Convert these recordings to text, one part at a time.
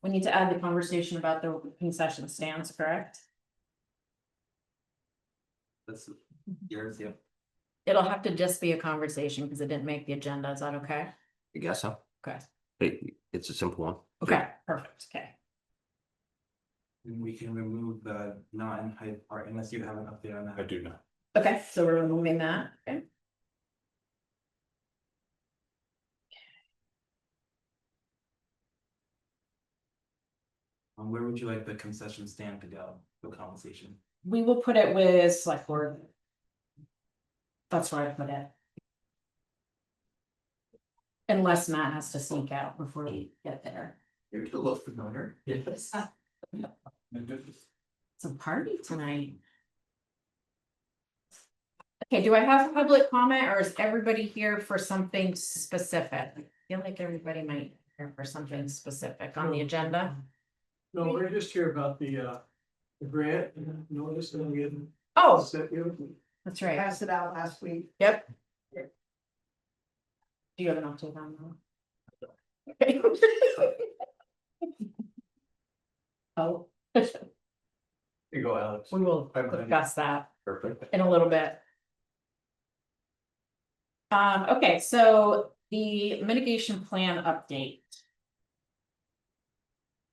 We need to add the conversation about the concession stands, correct? That's yours, yeah. It'll have to just be a conversation because it didn't make the agenda. Is that okay? I guess so. Okay. It's a simple one. Okay, perfect. Okay. And we can remove the not in Hyde part unless you have an update on that. I do not. Okay, so we're removing that. Okay. Where would you like the concession stand to go for conversation? We will put it with select board. That's where I put it. Unless Matt has to sneak out before we get there. You're a little familiar. Yes. It's a party tonight. Okay, do I have public comment or is everybody here for something specific? I feel like everybody might be here for something specific on the agenda. No, we're just here about the grant notice that we had Oh, sent you. that's right. Passed it out last week. Yep. Do you have an update on that? Oh, You go, Alex. we will discuss that Perfect. in a little bit. Okay, so the mitigation plan update.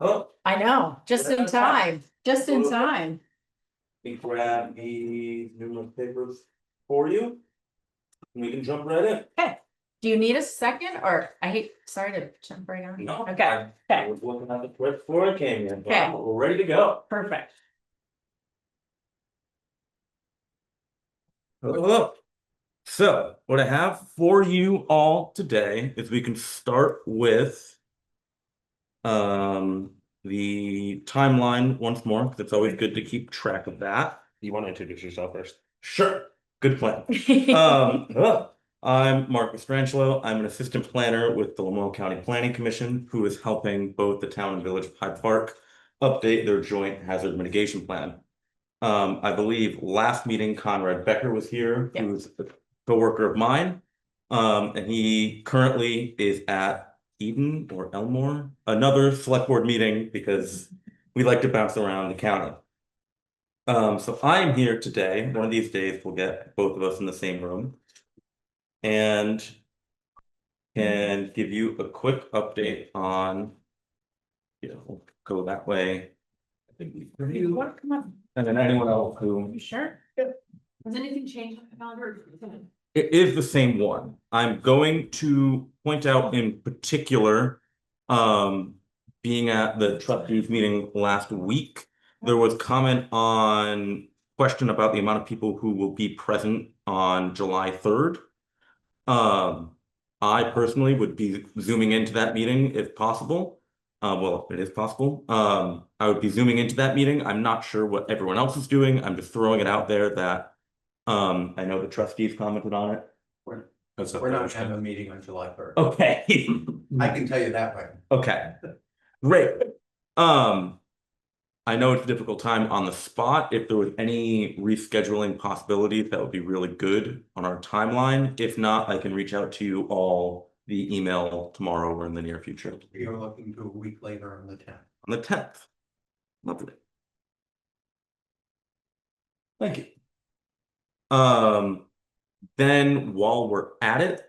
Oh, I know, just in time, just in time. we grab the numerous papers for you. We can jump right in. Okay, do you need a second or sorry to jump right on? No, Okay, I okay, was looking at the script before I came in, but Okay. we're ready to go. perfect. Hello. So what I have for you all today is we can start with the timeline once more, because it's always good to keep track of that. You want to introduce yourself first? Sure. Good plan. I'm Mark Mastrangelo. I'm an assistant planner with the Lemoyle County Planning Commission, who is helping both the town and village of Hyde Park update their joint hazard mitigation plan. I believe last meeting Conrad Becker was here, Yep. who's a coworker of mine. And he currently is at Eden or Elmore, another select board meeting, because we like to bounce around the county. So I'm here today. One of these days we'll get both of us in the same room and can give you a quick update on, we'll go that way. I think You want to come up? and then anyone else who. You sure? Has anything changed on the calendar? It is the same one. I'm going to point out in particular, being at the trustees meeting last week, there was comment on question about the amount of people who will be present on July 3rd. I personally would be zooming into that meeting if possible. Well, if it is possible. I would be zooming into that meeting. I'm not sure what everyone else is doing. I'm just throwing it out there that I know the trustees commented on it. We're not having a meeting on July 3rd. Okay. I can tell you that way. Okay. Great. I know it's a difficult time on the spot. If there was any rescheduling possibilities, that would be really good on our timeline. If not, I can reach out to you all via email tomorrow or in the near future. We are looking to a week later on the 10th. On the 10th. Lovely. Thank you. Then while we're at it,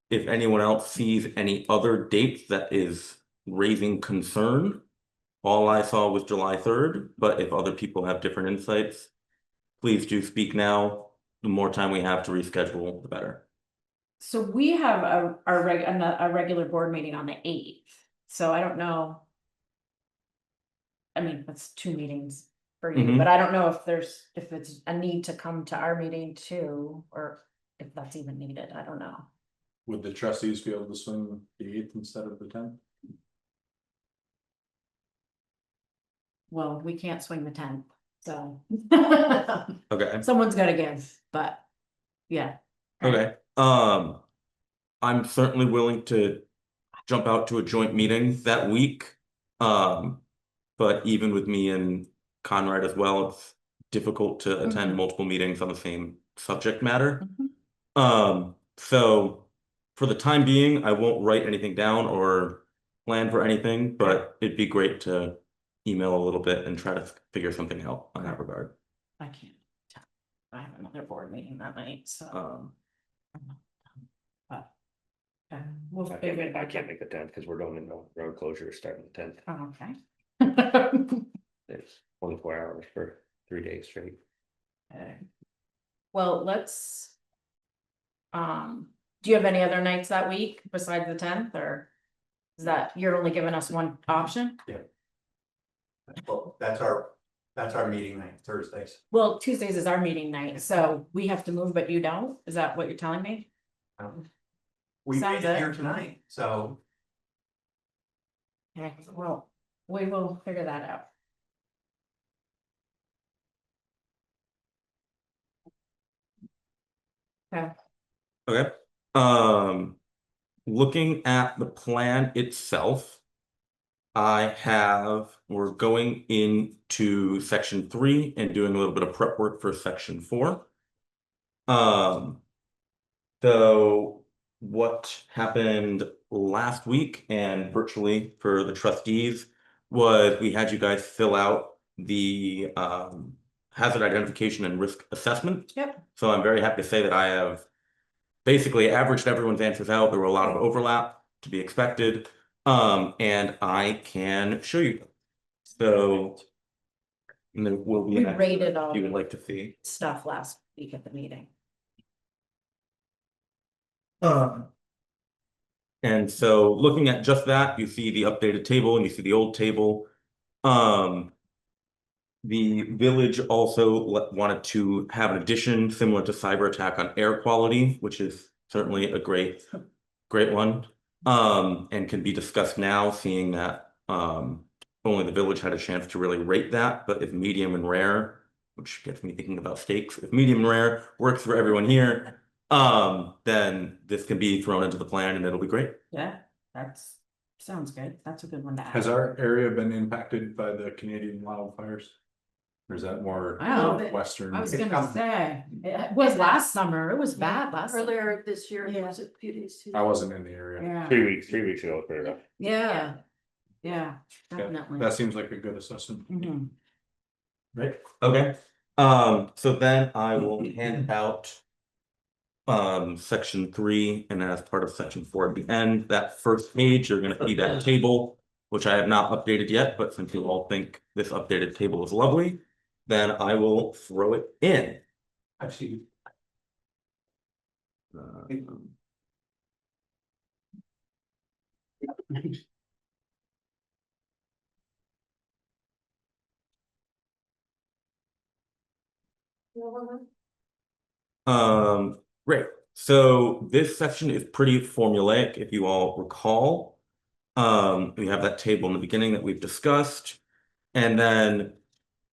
if anyone else sees any other dates that is raising concern, all I saw was July 3rd, but if other people have different insights, please do speak now. The more time we have to reschedule, the better. So we have a regular board meeting on the 8th. So I don't know. I mean, that's 2 meetings for you, Mhm. but I don't know if it's a need to come to our meeting too, or if that's even needed, I don't know. Would the trustees be able to swing the 8th instead of the 10th? Well, we can't swing the 10th, so. Okay, Someone's gotta give, but, yeah. okay, I'm certainly willing to jump out to a joint meeting that week. But even with me and Conrad as well, it's difficult to attend Mhm. multiple meetings on the same subject matter. Mhm. So for the time being, I won't write anything down or plan for anything, but it'd be great to email a little bit and try to figure something out on that regard. I can't. I have another board meeting that night, so. Um, But. We'll I figure it out. can't make the 10th because we're going into road closure starting the 10th. Oh, okay. It's 24 hours for 3 days straight. Okay. Well, let's. Do you have any other nights that week besides the 10th, or? Is that, you're only giving us one option? Well, that's our meeting night, Thursdays. Well, Tuesdays is our meeting night, so we have to move, but you don't? Is that what you're telling me? We Sounds made it it. here tonight, so Okay, well, we will figure that out. Okay. Okay, looking at the plan itself, we're going into section 3 and doing a little bit of prep work for section 4. So what happened last week and virtually for the trustees was we had you guys fill out the hazard identification and risk assessment. Yep. So I'm very happy to say that I have basically averaged everyone's answers out. There were a lot of overlap to be expected. And I can show you. So and there will be We an rated extra all if you would the like to see. stuff last week at the meeting. And so looking at just that, you see the updated table and you see the old table. The village also wanted to have an addition similar to cyber attack on air quality, which is certainly a great one. And can be discussed now, seeing that only the village had a chance to really rate that, but if medium and rare, which gets me thinking about stakes, if medium and rare works for everyone here, then this can be thrown into the plan and it'll be great. Yeah, that's, sounds good. That's a good one to add. Has our area been impacted by the Canadian wildfires? Or is that more Wow. western? I was It's gonna coming. say, it was last summer. It was bad last. Earlier this year, Yeah. there was a few days too. I wasn't in the area. Yeah, 3 weeks ago, fair enough. yeah, Yeah, definitely. that seems like a good assessment. Mhm. Right. Okay. So then I will hand out section 3, and then as part of section 4 at the end, that first page, you're gonna see that table, which I have not updated yet, but since you all think this updated table is lovely, then I will throw it in. actually, Great. So this section is pretty formulaic, if you all recall. We have that table in the beginning that we've discussed, and then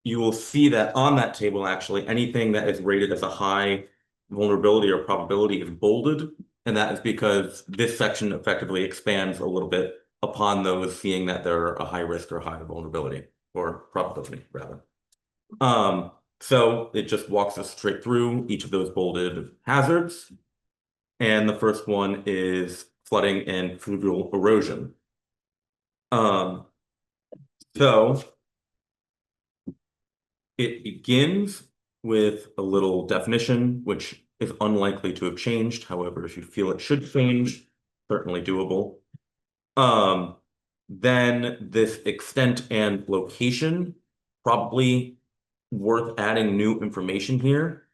you will see that on that table, actually, anything that is rated as a high vulnerability or probability is bolded, and that is because this section effectively expands a little bit upon those seeing that they're a high risk or high vulnerability, or probability, rather. So it just walks us straight through each of those bolded hazards. And the first one is flooding and fluvial erosion. So it begins with a little definition, which is unlikely to have changed. However, if you feel it should change, certainly doable. Then this extent and location, probably worth adding new information here.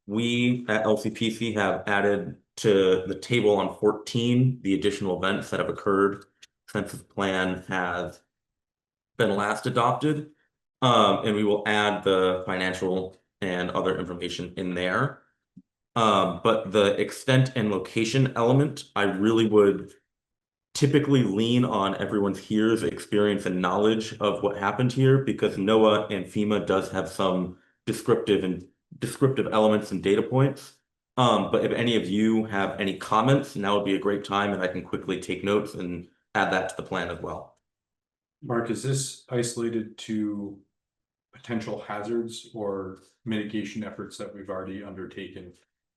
We at LCPC have added to the table on 14 the additional events that have occurred comprehensive plan has been last adopted. And we will add the financial and other information in there. But the extent and location element, I really would typically lean on everyone's here's experience and knowledge of what happened here, because NOAA and FEMA does have some descriptive elements and data points. But if any of you have any comments, now would be a great time, and I can quickly take notes and add that to the plan as well. Mark, is this isolated to potential hazards or mitigation efforts that we've already undertaken?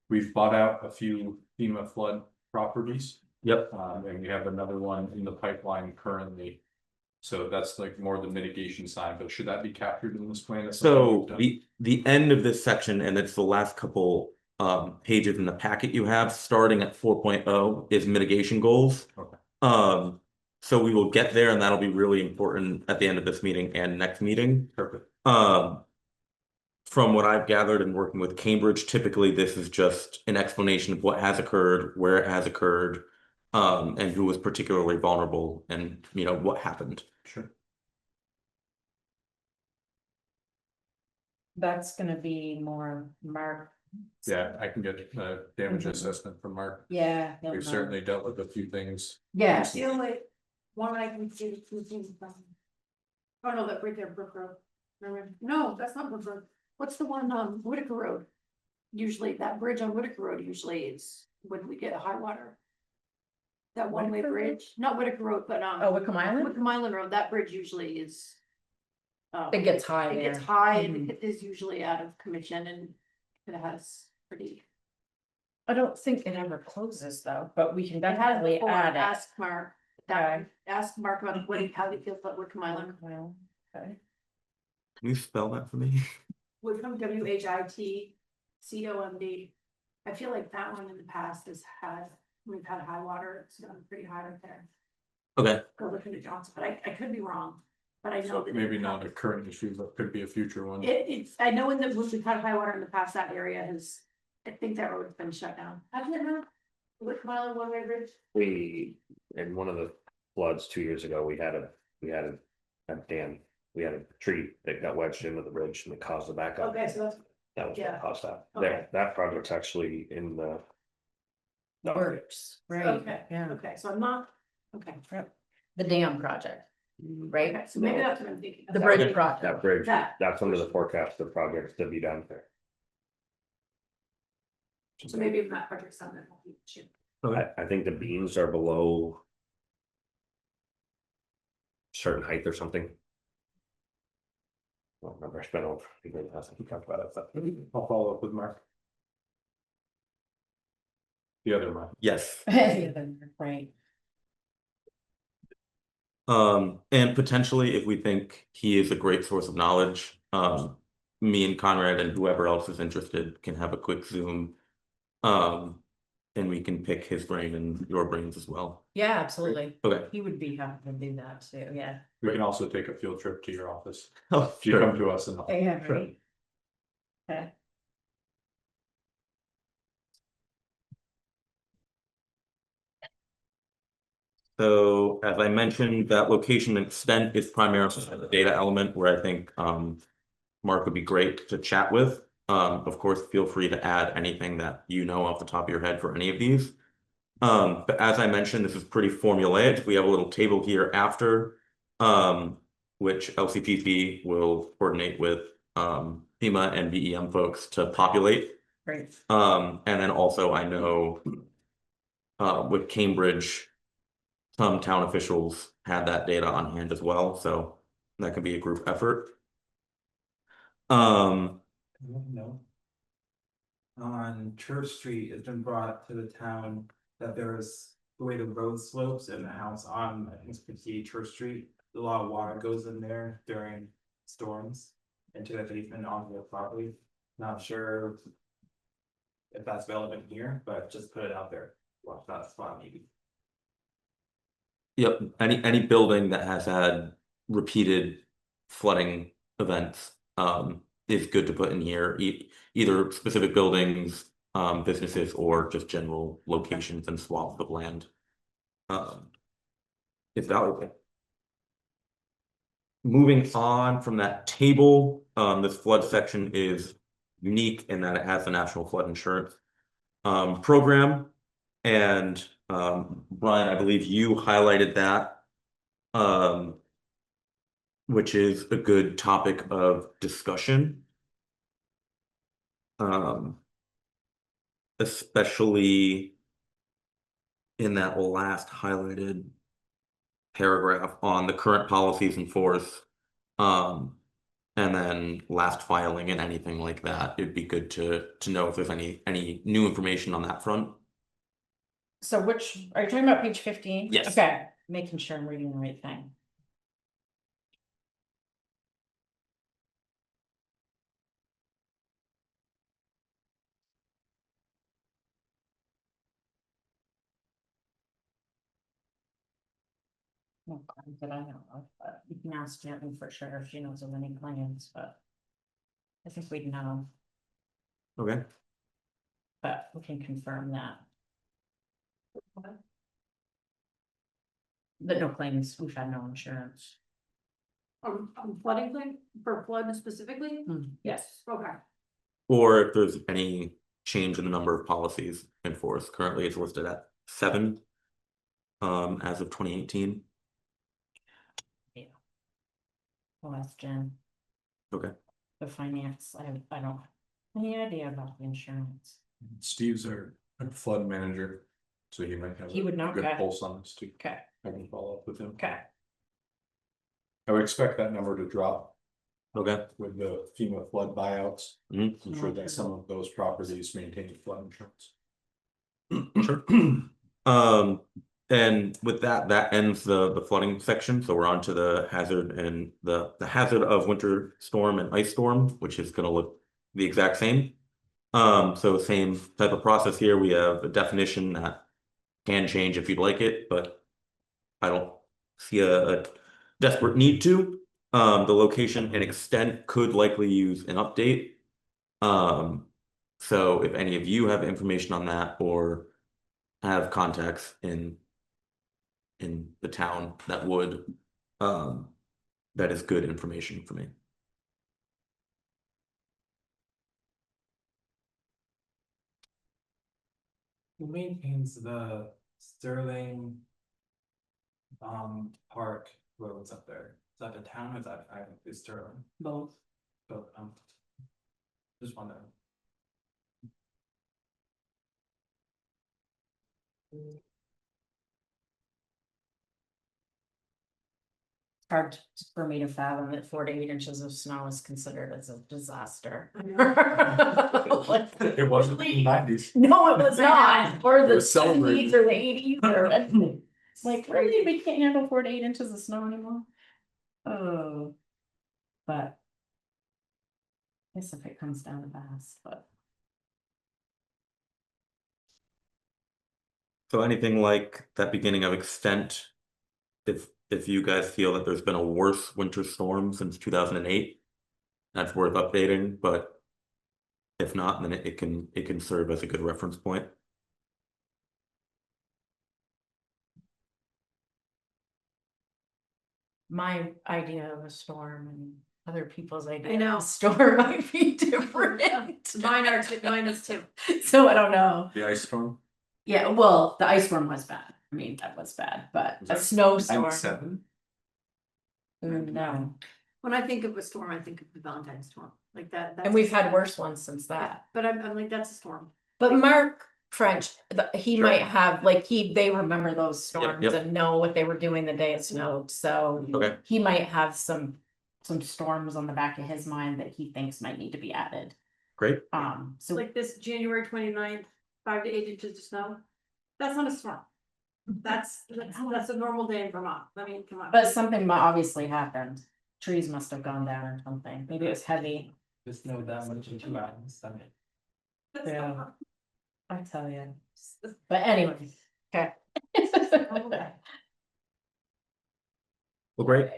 We've bought out a few FEMA flood properties. Yep. And we have another one in the pipeline currently. So that's like more the mitigation side, but should that be captured in this plan? So the end of this section, and it's the last couple pages in the packet you have, starting at 4.0 is mitigation goals. Okay. So we will get there, and that'll be really important at the end of this meeting and next meeting. Perfect. From what I've gathered and working with Cambridge, typically this is just an explanation of what has occurred, where it has occurred, and who was particularly vulnerable, and what happened. Sure. That's gonna be more Mark. Yeah, I can get a damage assessment from Mark. Yeah. We've certainly dealt with a few things. Yes. The only one I can see the two things from. Oh, no, that right there, Brook Road. Remember? No, that's not Brook Road. What's the one on Whitaker Road? Usually that bridge on Whitaker Road usually is when we get a high water. That one-way Whitaker Road? bridge, not Whitaker Road, but Oh, Wickham Island? Wickham Island Road, that bridge usually is. It gets high It gets there. high Mhm. and it is usually out of commission and it has pretty. I don't think it ever closes though, but we can It has definitely before. add it. Ask Mark, ask Mark about how he feels about Wickham Island. Well, okay. Can you spell that for me? Wickham, WHITCOMD. I feel like that one in the past we've had high water, it's gone pretty high right there. Okay. Go look into Johnson, but I could be wrong, but I know So that. maybe not a current issue, but could be a future one. I know when we've had high water in the past, that area has, I think that road's been shut down. Hasn't it now? Wickham Island one-way bridge? In one of the floods 2 years ago, we had a dam. We had a tree that got wedged into the bridge and it caused the backup. Okay, so that's, That was yeah. what caused that. Okay. That project's actually in the. Works, right, okay, yeah, okay, so I'm not, okay. the dam project, right? Okay, so maybe that's what I'm thinking. The bridge That project, bridge, That. that's under the forecast, the project's to be done there. So maybe if that project's done, then we'll be shooting. I think the beams are below certain height or something. I don't remember, it's been over, we talked about it, but I'll follow up with Mark. The other Mark. Yes. right, And potentially, if we think he is a great source of knowledge, me and Conrad and whoever else is interested can have a quick Zoom. And we can pick his brain and your brains as well. yeah, absolutely, Okay. he would be happy to do that too, yeah. We can also take a field trip to your office. Oh, If you come to us and. Yeah, Sure. right. Okay. So as I mentioned, that location and extent is primarily the data element where I think Mark would be great to chat with. Of course, feel free to add anything that you know off the top of your head for any of these. But as I mentioned, this is pretty formulaic. We have a little table here after, which LCPC will coordinate with FEMA and VEM folks to populate. Great. And then also I know with Cambridge, some town officials had that data on hand as well, so that could be a group effort. No. On Church Street, it's been brought to the town that there's the way the road slopes and the house on, I think it's 58 Church Street. A lot of water goes in there during storms into the basement onto the property. Not sure if that's relevant here, but just put it out there. Watch that spot maybe. Yep, any building that has had repeated flooding events is good to put in here, either specific buildings, businesses, or just general locations and swaths of land. is valuable. Moving on from that table, this flood section is unique in that it has the National Flood Insurance program. And Brian, I believe you highlighted that, which is a good topic of discussion. Especially in that last highlighted paragraph on the current policies in force. And then last filing and anything like that. It'd be good to know if there's any new information on that front. So which, are you talking about page 15? Yes. Okay, making sure I'm reading the right thing. Oh, but I don't know, but you can ask Jen for sure if she knows of any plans, but I think we'd know, Okay. but we can confirm that. But no claims, we've had no insurance. Flooding claim, for flood specifically? Yes. Okay. Or if there's any change in the number of policies in force. Currently it's listed at 7 as of 2018. Well, that's Jen. Okay. The finance, I don't have any idea about the insurance. Steve's our flood manager, so he might have He would know, a good okay. pulse on this too. Okay, I can follow up with him. okay. I would expect that number to drop Okay. with the FEMA flood buyouts. Mhm. I'm sure that some of those properties maintain flood insurance. Sure. And with that ends the flooding section. So we're on to the hazard and the hazard of winter storm and ice storm, which is gonna look the exact same. So same type of process here. We have a definition that can change if you'd like it, but I don't see a desperate need to. The location and extent could likely use an update. So if any of you have information on that or have contacts in the town that would, that is good information for me. Who maintains the Sterling Park roads up there? Is that the town or is that is Sterling? Both. But just wondering. Hard for me to fathom that 4 to 8 inches of snow is considered as a disaster. It wasn't in the 90s. No, it was not, or It the was celebrated. 70s or the 80s or. It's like, really, we can't handle 4 to 8 inches of snow anymore? Oh. But. I guess if it comes down to fast, but. So anything like that beginning of extent, if you guys feel that there's been a worse winter storm since 2008, that's worth updating, but if not, then it can serve as a good reference point. My idea of a storm and other people's idea I know. of a storm might be different. Mine is too. So I don't know. The ice storm? Yeah, well, the ice storm was bad. I mean, that was bad, but Was a that snowstorm. 97? No, When I think of a storm, I think of the Valentine's storm, like that. and we've had worse ones since that. But I'm like, that's a storm. But Mark French, he Sure. might have, like, they remember those storms yep. and know what they were doing the day it snowed, so. Okay. He might have some storms on the back of his mind that he thinks might need to be added. Great. So Like this January 29th, 5 to 8 inches of snow. That's not a storm. That's a normal day in Vermont. I mean, come on. but something obviously happened. Trees must have gone down or something. Maybe it was heavy. Just know that much in 2 hours. I mean, That's Yeah. not- I tell you. But anyway, okay. Well, great.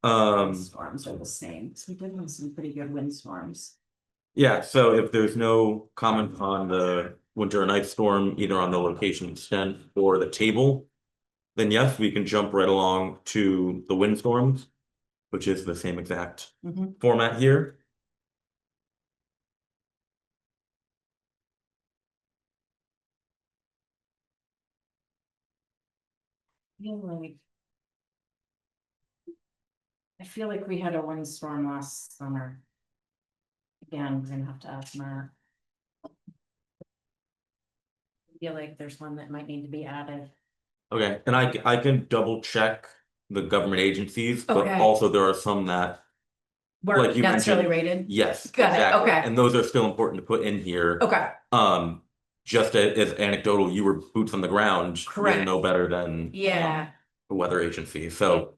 Storms are the same. So we did have some pretty good windstorms. Yeah, so if there's no comment on the winter and ice storm, either on the location extent or the table, then yes, we can jump right along to the windstorms, which is the same exact Mhm. format here. Feel like. I feel like we had a windstorm last summer. Again, we're gonna have to ask Mark. I feel like there's one that might need to be added. Okay, and I can double check the government agencies, but Okay. also there are some that, We're like you necessarily mentioned, rated. yes, Got it, exactly. okay. And those are still important to put in here. Okay, Just as anecdotal, you were boots on the ground, you'll Correct. know better than yeah, the weather agency, so.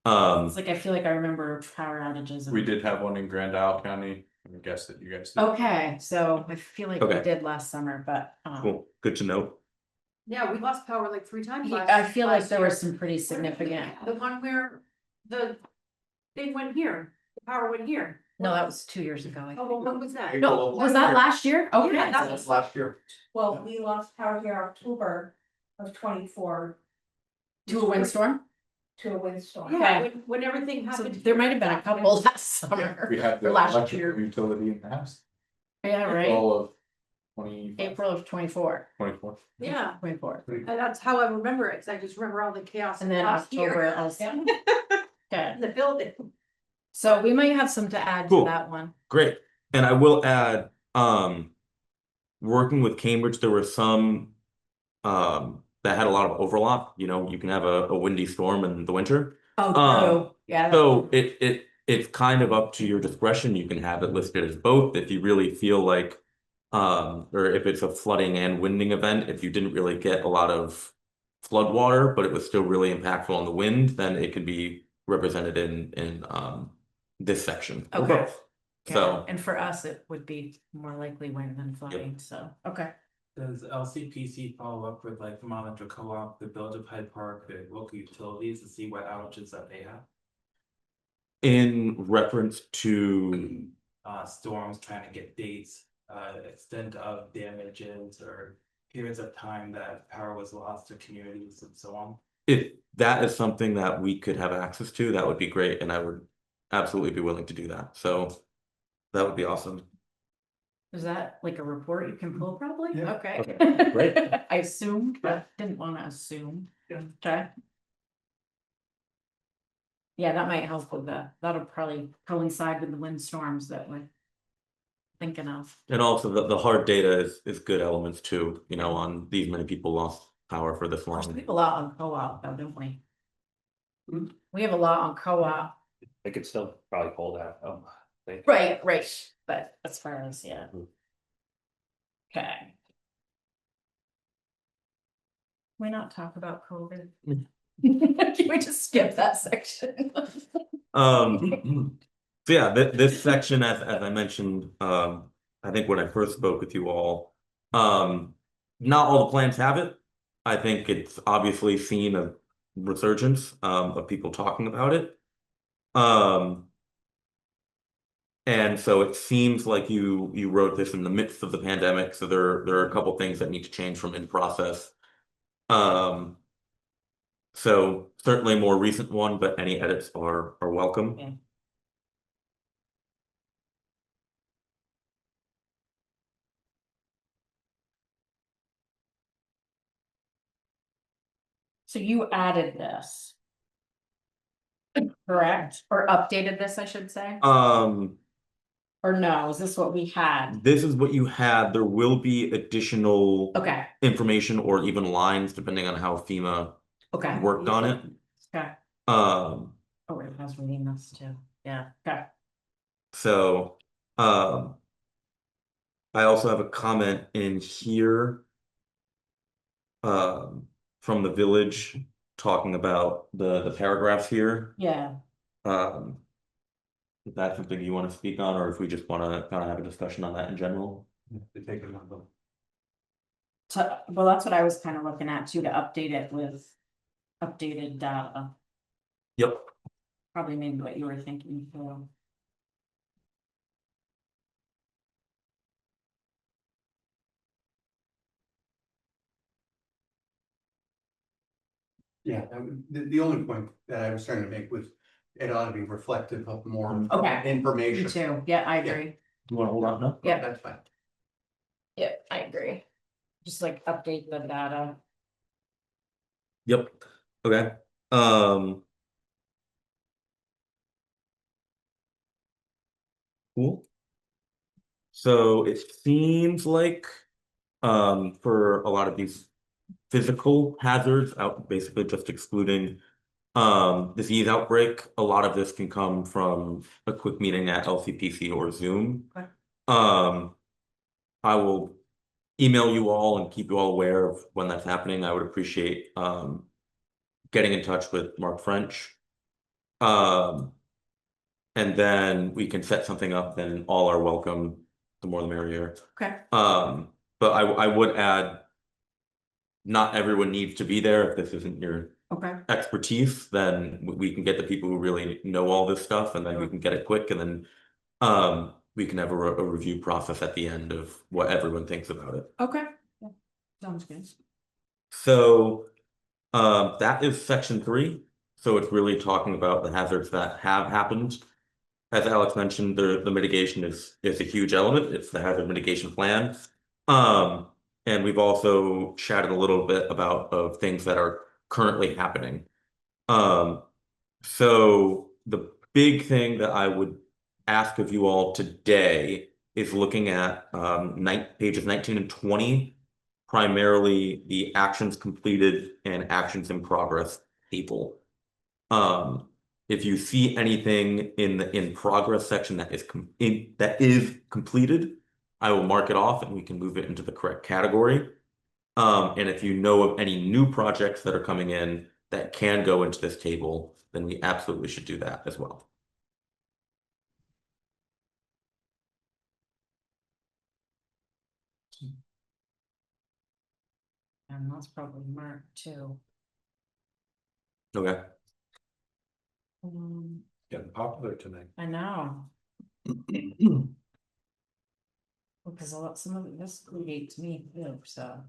it's like, I feel like I remember power outages. We did have one in Grand Isle County, I guess that you guys did. Okay, so I feel like we Okay. did last summer, but, Cool, good to know. Yeah, we lost power like 3 times last. I feel like last there were year. some pretty significant. The one where the thing went here, the power went here. No, that was 2 years ago. I Oh, think. well, when was that? No, was that last year? Okay. Yeah, that was Last year. Well, we lost power here October of 24 To a windstorm? to a windstorm. Yeah, Okay. when everything So happened. there might have been a couple last summer. We had the Or last electric year. utility in the house. Yeah, right, All of 20. April of 24. 24. Yeah, 24. and that's how I remember it, cause I just remember all the chaos. And then last year. October also. Okay, In the building. so we might have some to add to Cool. that one. Great, and I will add, working with Cambridge, there were some that had a lot of overlap, you know, you can have a windy storm in the winter. Oh, true. Yeah. So it's kind of up to your discretion, you can have it listed as both if you really feel like, or if it's a flooding and winding event, if you didn't really get a lot of flood water, but it was still really impactful on the wind, then it could be represented in this section. or Okay. both. Yeah, So, and for us, it would be more likely wind than flooding, so, okay. Does LCPC follow up with like Vermont Electric Co-op, the Village of Hyde Park, the local utilities to see what outages that they have? in reference to, Storms, trying to get dates, extent of damages or periods of time that power was lost to communities and so on. if that is something that we could have access to, that would be great, and I would absolutely be willing to do that, so that would be awesome. Is that like a report you can pull probably? Yeah. Okay. Okay, great. I assumed, but didn't wanna assume. Yeah. Okay. Yeah, that might help with that'll probably coincide with the windstorms that we're thinking of. And also the hard data is good elements too, you know, on these many people lost power for this There's long. people out on co-op though, don't we? Hmm. We have a lot on co-op. They could still probably pull that, Right, but as far as, yeah. Mhm. Okay. Why not talk about COVID? Can we just skip that section? So yeah, this section, as I mentioned, I think when I first spoke with you all, not all the plans have it. I think it's obviously seen a resurgence, of people talking about it. And so it seems like you wrote this in the midst of the pandemic, so there are a couple things that need to change from in process. So certainly a more recent one, but any edits are welcome. Yeah. So you added this. Correct, or updated this, I should say, or no, is this what we had? This is what you had. There will be additional Okay, information or even lines depending on how FEMA okay. worked on it. Okay, Um, oh, wait, I was reading this too, yeah, okay. so, I also have a comment in here. From the village talking about the paragraphs here. Yeah, Is that something you want to speak on, or if we just want to kind of have a discussion on that in general? To take a number. so, well, that's what I was kind of looking at too, to update it with updated data, Yep. probably maybe what you were thinking too. Yeah, the only point that I was trying to make was it ought to be reflective of more Okay. Me information. too. Yeah, I agree. You wanna hold on now? Yeah. That's fine. Yeah, I agree. Just like update the data. Yep, okay, cool. So it seems like, for a lot of these physical hazards, out basically just excluding disease outbreak, a lot of this can come from a quick meeting at LCPC or Zoom. Okay. I will email you all and keep you all aware of when that's happening. I would appreciate getting in touch with Mark French. And then we can set something up, then all are welcome, the more the merrier. Okay. But I would add, not everyone needs to be there. If this isn't your Okay. expertise, then we can get the people who really know all this stuff, and then we can get it quick, and then we can have a review process at the end of what everyone thinks about it. Okay. Yeah. Sounds good. So that is section 3. So it's really talking about the hazards that have happened. As Alex mentioned, the mitigation is a huge element. It's the hazard mitigation plan. And we've also chatted a little bit about of things that are currently happening. So the big thing that I would ask of you all today is looking at pages 19 and 20, primarily the actions completed and actions in progress table. If you see anything in the in progress section that is completed, I will mark it off and we can move it into the correct category. And if you know of any new projects that are coming in that can go into this table, then we absolutely should do that as well. And that's probably marked too. Okay. Getting popular tonight. I know. Because a lot, some of this creates me too, so.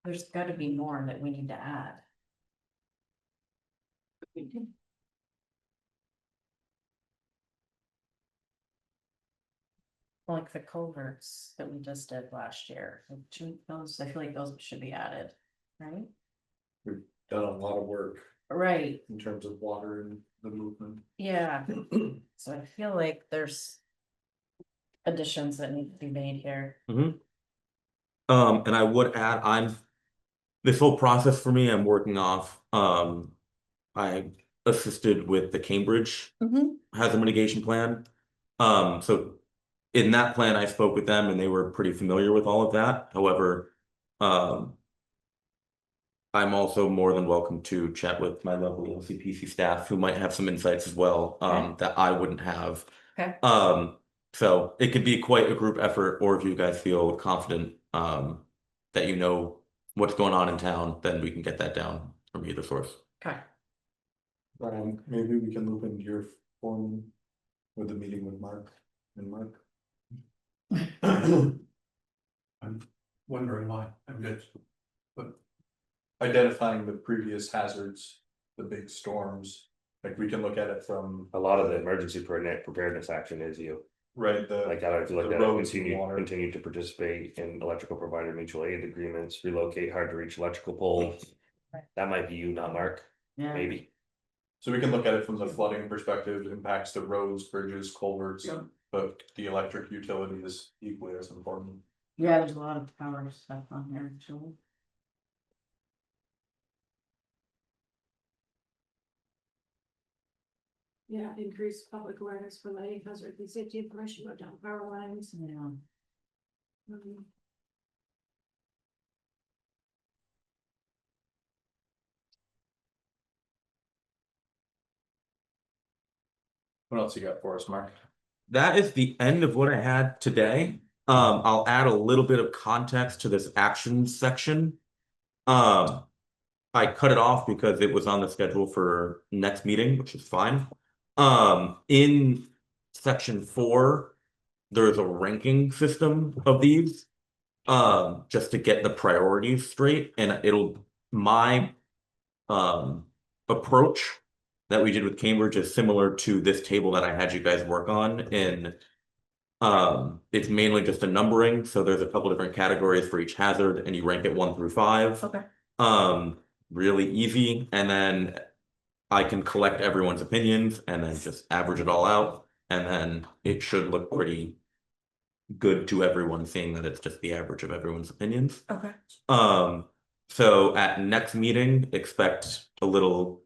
There's gotta be more that we need to add. Like the culverts that we just did last year, those, I feel like those should be added, right? We've done a lot of work Right, in terms of water and the movement. yeah, so I feel like there's. Additions that need to be made here. And I would add, this whole process for me, I'm working off, I assisted with the Cambridge hazard mitigation plan. So in that plan, I spoke with them and they were pretty familiar with all of that. However, I'm also more than welcome to chat with my lovely LCPC staff who might have some insights as well, that I wouldn't have. Okay. So it could be quite a group effort, or if you guys feel confident that you know what's going on in town, then we can get that down from either source. Okay. Brian, maybe we can loop into your form with the meeting with Mark and Mark. I'm wondering why. I'm good. But Identifying the previous hazards, the big storms, like we can look at it from. A lot of the emergency preparedness action is you. Right, Like, I if you look the at it, roads and water. continue to participate in electrical provider mutual aid agreements, relocate hard to reach electrical poles. That might be you, not Mark, Yeah. maybe. So we can look at it from the flooding perspective, it impacts the roads, bridges, culverts, Yeah. but the electric utility is equally as important. Yeah, there's a lot of power stuff on here too. Yeah, increase public awareness for lighting hazard and safety information about down power lines. Yeah. What else you got for us, Mark? That is the end of what I had today. I'll add a little bit of context to this actions section. I cut it off because it was on the schedule for next meeting, which is fine. In section 4, there's a ranking system of these. Just to get the priorities straight, and it'll my approach that we did with Cambridge is similar to this table that I had you guys work on in it's mainly just a numbering, so there's a couple different categories for each hazard and you rank it 1 through 5. Okay. Really easy, and then I can collect everyone's opinions and then just average it all out, and then it should look pretty good to everyone, seeing that it's just the average of everyone's opinions. Okay. So at next meeting, expect a little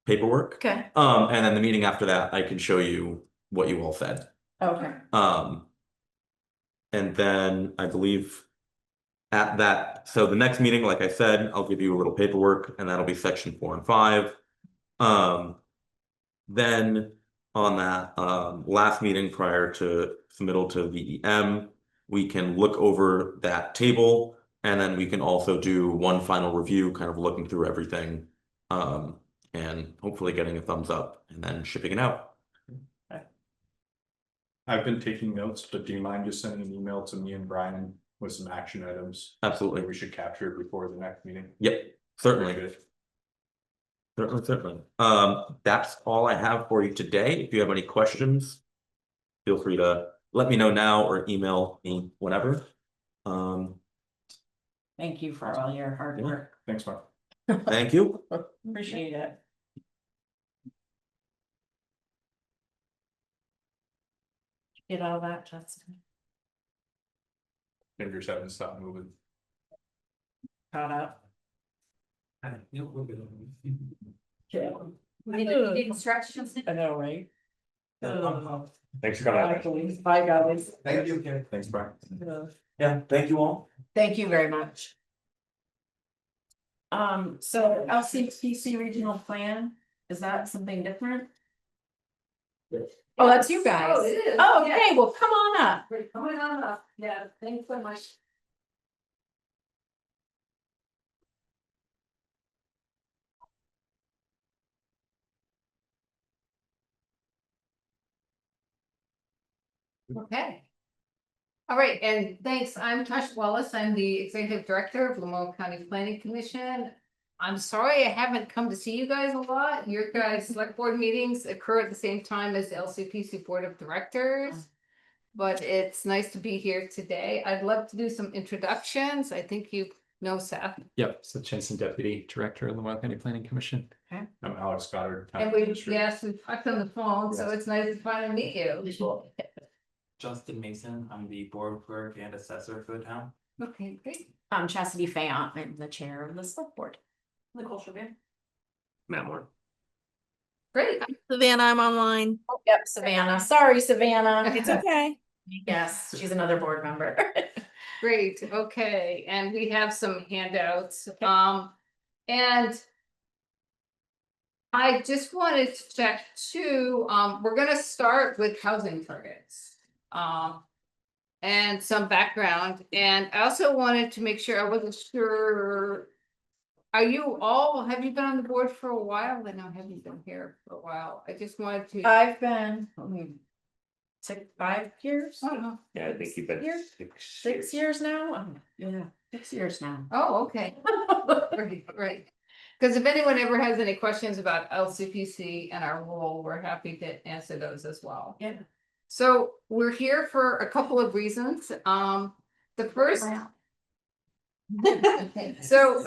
paperwork. Okay. And then the meeting after that, I can show you what you all said. Okay. And then I believe at that, so the next meeting, like I said, I'll give you a little paperwork, and that'll be section 4 and 5. Then on that last meeting prior to submittal to VEM, we can look over that table, and then we can also do one final review, kind of looking through everything, and hopefully getting a thumbs up and then shipping it out. I've been taking notes, but do you mind just sending an email to me and Brian with some action items Absolutely. that we should capture before the next meeting? Yep, certainly. Very good. Certainly. That's all I have for you today. If you have any questions, feel free to let me know now or email me whenever. Thank you for all your hard work. Thanks, Mark. Thank you. Appreciate it. Get all that, Justin. Fingers haven't stopped moving. Caught up. Yeah, we'll get it. Yeah. You need instructions? I know, right? Thanks for coming out. Bye, guys. Thank you. Thanks, Brian. Yeah, thank you all. Thank you very much. So LCPC regional plan, is that something different? Oh, that's you guys. Oh, it is. Oh, Yeah. okay, well, come on up. We're coming on up. Yeah, thanks so much. Okay. All right, and thanks. I'm Tasha Wallace. I'm the Executive Director of Vermont County Planning Commission. I'm sorry I haven't come to see you guys a lot. Your guys' select board meetings occur at the same time as the LCPC Board of Directors. But it's nice to be here today. I'd love to do some introductions. I think you know Seth. Yep, so Hutchinson, Deputy Director of the Vermont County Planning Commission. I'm Alex Goddard. Town And we, Administrator. yes, we've talked on the phone, so it's nice to finally meet you. Justin Mason, I'm the board clerk and assessor for the town. Okay, great. I'm Chastity Fayant, I'm the chair of the select board. Nicole Chauvin. Matt Moore. Great. Savannah, I'm online. Oh, yep, Savannah, sorry, Savannah. It's okay. Yes, she's another board member. Great, okay, and we have some handouts, and I just wanted to check too, we're gonna start with housing targets. And some background, and I also wanted to make sure, I wasn't sure. Have you been on the board for a while? I know, have you been here for a while? I just wanted to. I've been 5 years. Oh, Yeah, I think you've been Here? 6 years now. Yeah, 6 years now. Oh, okay. Right. Because if anyone ever has any questions about LCPC and our role, we're happy to answer those as well. Yeah. So we're here for a couple of reasons. The first. So,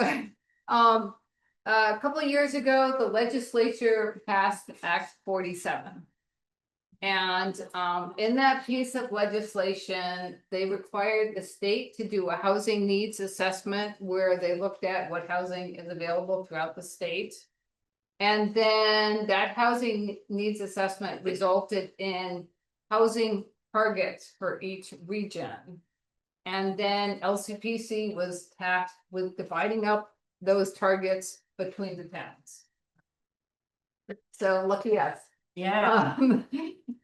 a couple of years ago, the legislature passed Act 47. And in that piece of legislation, they required the state to do a housing needs assessment where they looked at what housing is available throughout the state. And then that housing needs assessment resulted in housing targets for each region. And then LCPC was tasked with dividing up those targets between the towns. So lucky us. Yeah.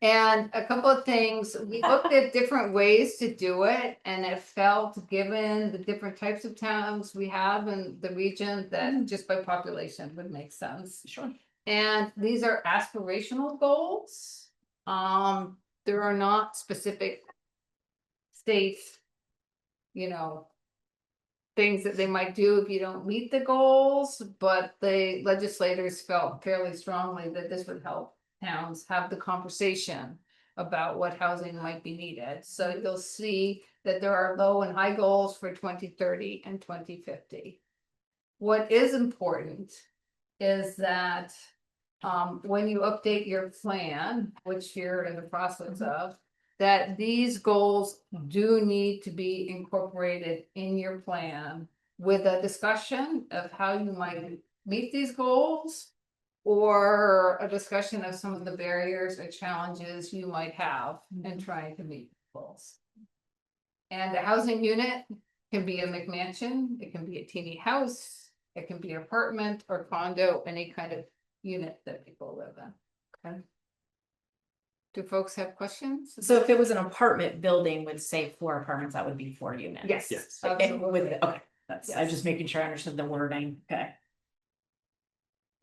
And a couple of things, we looked at different ways to do it, and it felt, given the different types of towns we have in the region, that just by population would make sense. Sure. And these are aspirational goals. There are not specific states, things that they might do if you don't meet the goals, but the legislators felt fairly strongly that this would help towns have the conversation about what housing might be needed. So you'll see that there are low and high goals for 2030 and 2050. What is important is that when you update your plan, which you're in the process of, that these goals do need to be incorporated in your plan with a discussion of how you might meet these goals, or a discussion of some of the barriers or challenges you might have in trying to meet goals. And a housing unit can be a McMansion, it can be a teeny house, it can be an apartment or condo, any kind of unit that people live in. Okay. Do folks have questions? So if it was an apartment building with, say, 4 apartments, that would be 4 units? Yes. Okay, Absolutely. okay, I'm just making sure I understood the wording, okay.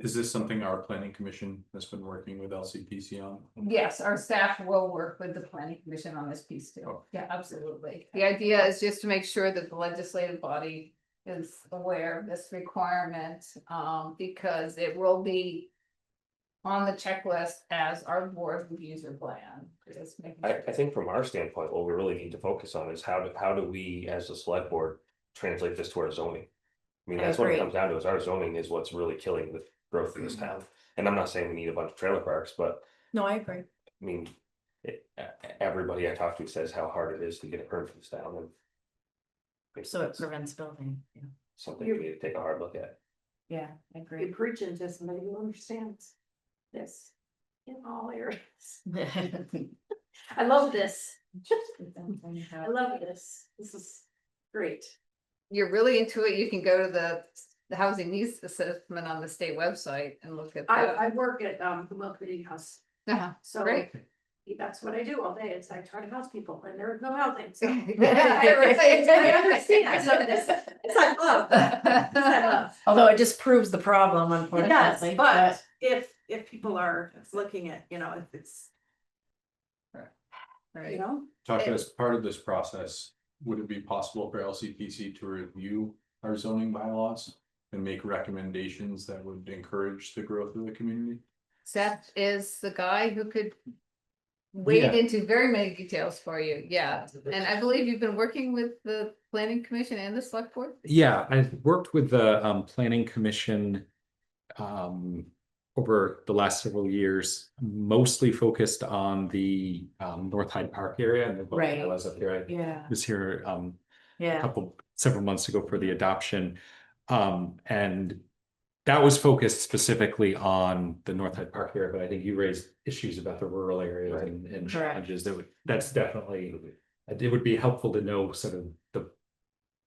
Is this something our planning commission has been working with LCPC on? Yes, our staff will work with the planning commission on this piece too. Oh. Yeah, absolutely. The idea is just to make sure that the legislative body is aware of this requirement, because it will be on the checklist as our board reviews their plan. Just making sure. I think from our standpoint, what we really need to focus on is how do we, as the select board, translate this to our zoning? I mean, I that's what it agree. comes down to, is our zoning is what's really killing the growth in this town. And I'm not saying we need a bunch of trailer parks, but No, I agree. I mean, everybody I talk to says how hard it is to get a permit in this town, and So it prevents building, yeah. something we need to take a hard look at. Yeah, I You're agree. preaching to somebody who understands this in all areas. I love this. I love this. This is great. You're really into it, you can go to the housing needs assessment on the state website and look at that. I work at the Mill Community House, Uh-huh. so Great. that's what I do all day. It's I try to house people and there is no housing, so. I I understand. So it's like love. It's like love. Although it just proves the problem, It does, unfortunately, but if people are looking at, you know, if it's, you Right. know. Tasha, as part of this process, would it be possible for LCPC to review our zoning bylaws and make recommendations that would encourage the growth of the community? Seth is the guy who could wade Yeah. into very many details for you, yeah. And I believe you've been working with the planning commission and the select board? Yeah, I've worked with the planning commission over the last several years, mostly focused on the North Hyde Park area. And Right. I was up here, I yeah, was here yeah. several months ago for the adoption. And that was focused specifically on the North Hyde Park area, but I think you raised issues about the rural areas and Correct. challenges that's definitely, it would be helpful to know sort of the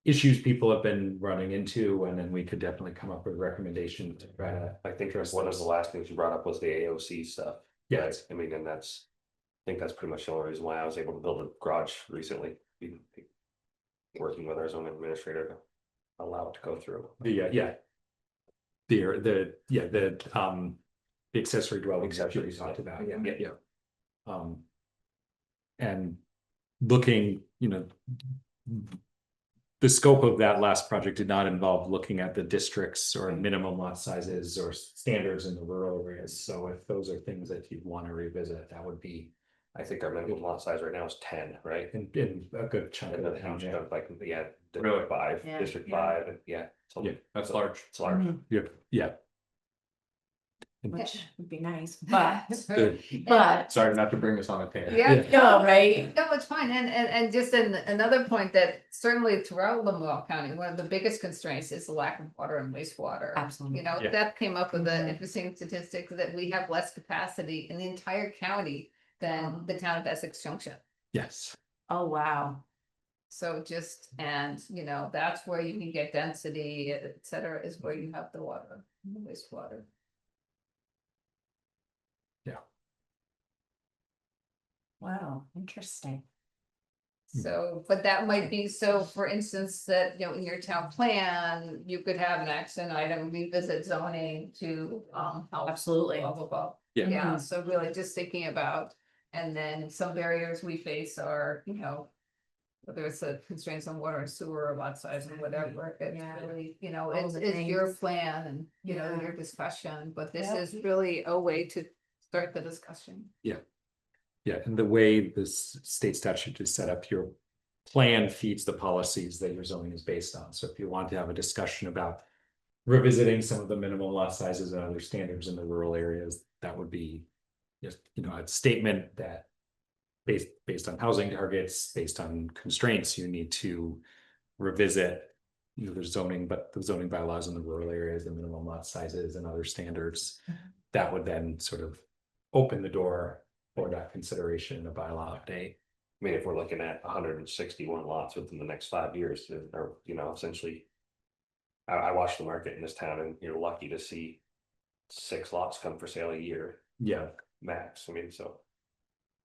issues people have been running into, and then we could definitely come up with recommendations to try to. I think one of the last things you brought up was the AOC stuff. Yeah. Right? I mean, and I think that's pretty much the only reason why I was able to build a garage recently. Working with our zoning administrator to allow it to go through. The accessory dwelling exception we talked about, yeah. And looking, the scope of that last project did not involve looking at the districts or minimum lot sizes or standards in the rural areas. So if those are things that you'd want to revisit, that would be. I think our minimum lot size right now is 10, right? In a good chunk of And the the huge town. chunk, like, yeah, Really? District 5, Yeah. District Yeah. 5, and yeah. So Yeah, that's large. it's large. Yeah. Which would be nice, but, Good. but, Sorry not to bring us on a tangent. Yeah. no, right? No, it's fine, and just another point that certainly throughout Lemuel County, one of the biggest constraints is the lack of water and wastewater. Absolutely. You know, Yeah. that came up with the Mhm. interesting statistics that we have less capacity in the entire county than the town of Essex Junction. Yes. Oh, wow. So and that's where you can get density, et cetera, is where you have the water, and the wastewater. Wow, interesting. So, but that might be, so for instance, that, in your town plan, you could have an action item, revisit zoning to, help. Absolutely. Blah, blah, blah. Yeah. Yeah, so really just thinking about, and then some barriers we face are, whether it's a constraints on water and sewer or lot size or whatever, it's Yeah. really, All it's the your things. plan and, Yeah. your discussion, but this Yep. is really a way to start the discussion. Yeah, and the way this state statute is set up, your plan feeds the policies that your zoning is based on. So if you want to have a discussion about revisiting some of the minimum lot sizes and other standards in the rural areas, that would be just, a statement that based on housing targets, based on constraints, you need to revisit the zoning, but the zoning bylaws in the rural areas, the minimum lot sizes and other standards. That would then sort of open the door for that consideration in a bylaw update. I mean, if we're looking at 161 lots within the next 5 years, or, essentially. I watch the market in this town and you're lucky to see 6 lots come for sale a year Yeah, max. I mean, so.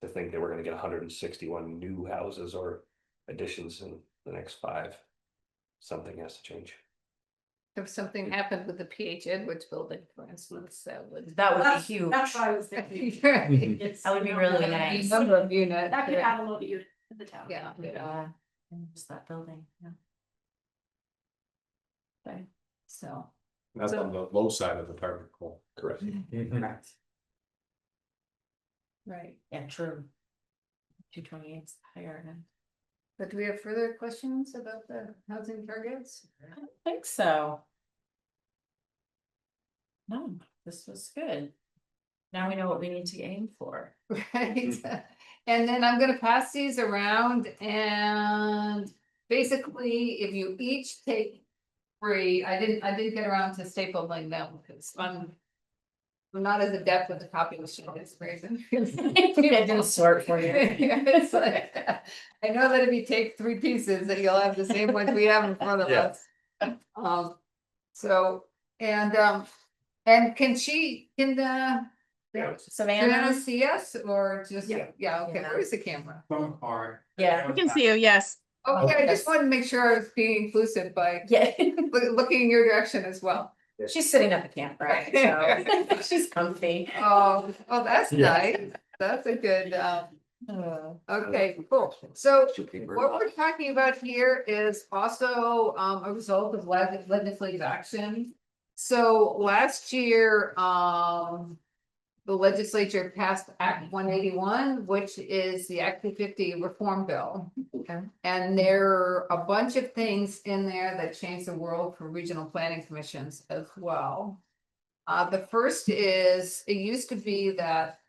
To think that we're gonna get 161 new houses or additions in the next 5. Something has to change. If something happened with the PH Edwards building, for instance, that would. That would be That's huge. what I was thinking. Right. It's, That would be you know, really that- nice. Number of units. That could add a load of units in the town. Yeah, Yeah. And just that building, yeah. okay, so. That's on the low side of the particle. Correct. Correct. Right, Yeah, true. 228's higher end. but do we have further questions about the housing targets? I don't think so. No, this was good. Now we know what we need to aim for. Right, and then I'm gonna pass these around and basically, if you each take 3, I didn't get around to stapling them because I'm not as adept with the copy machine as reason. I didn't sort for you. It's like, I know that if you take 3 pieces, that you'll have the same ones we have in front of Yeah. us. So, and can Savannah Savannah? see us or just, Yeah. okay, Yeah. where's the camera? From far. Yeah. We can see you, yes. Okay, I Okay. just wanted to make sure I was being inclusive by Yeah, looking in your direction as well. she's sitting at the campground, so she's comfy. Oh, that's Yeah. nice. That's a good, okay, cool. So what we're talking about here is also a result of legislative action. So last year, the legislature passed Act 181, which is the Act 250 reform bill. Okay. And there are a bunch of things in there that change the world for regional planning commissions as well. The first is, it used to be that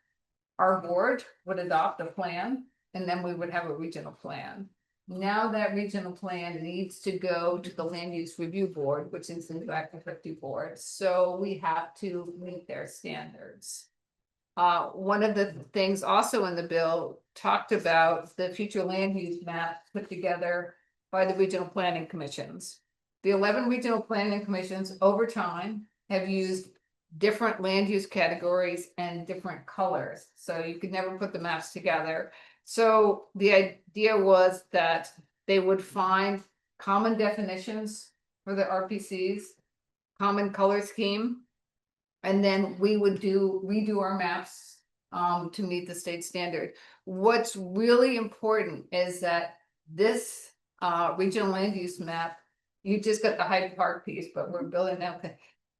our board would adopt a plan and then we would have a regional plan. Now that regional plan needs to go to the land use review board, which is the Act 250 board, so we have to meet their standards. One of the things also in the bill talked about the future land use map put together by the regional planning commissions. The 11 regional planning commissions over time have used different land use categories and different colors, so you could never put the maps together. So the idea was that they would find common definitions for the RPCs, common color scheme. And then we would redo our maps to meet the state standard. What's really important is that this regional land use map, you just got the Hyde Park piece, but we're building out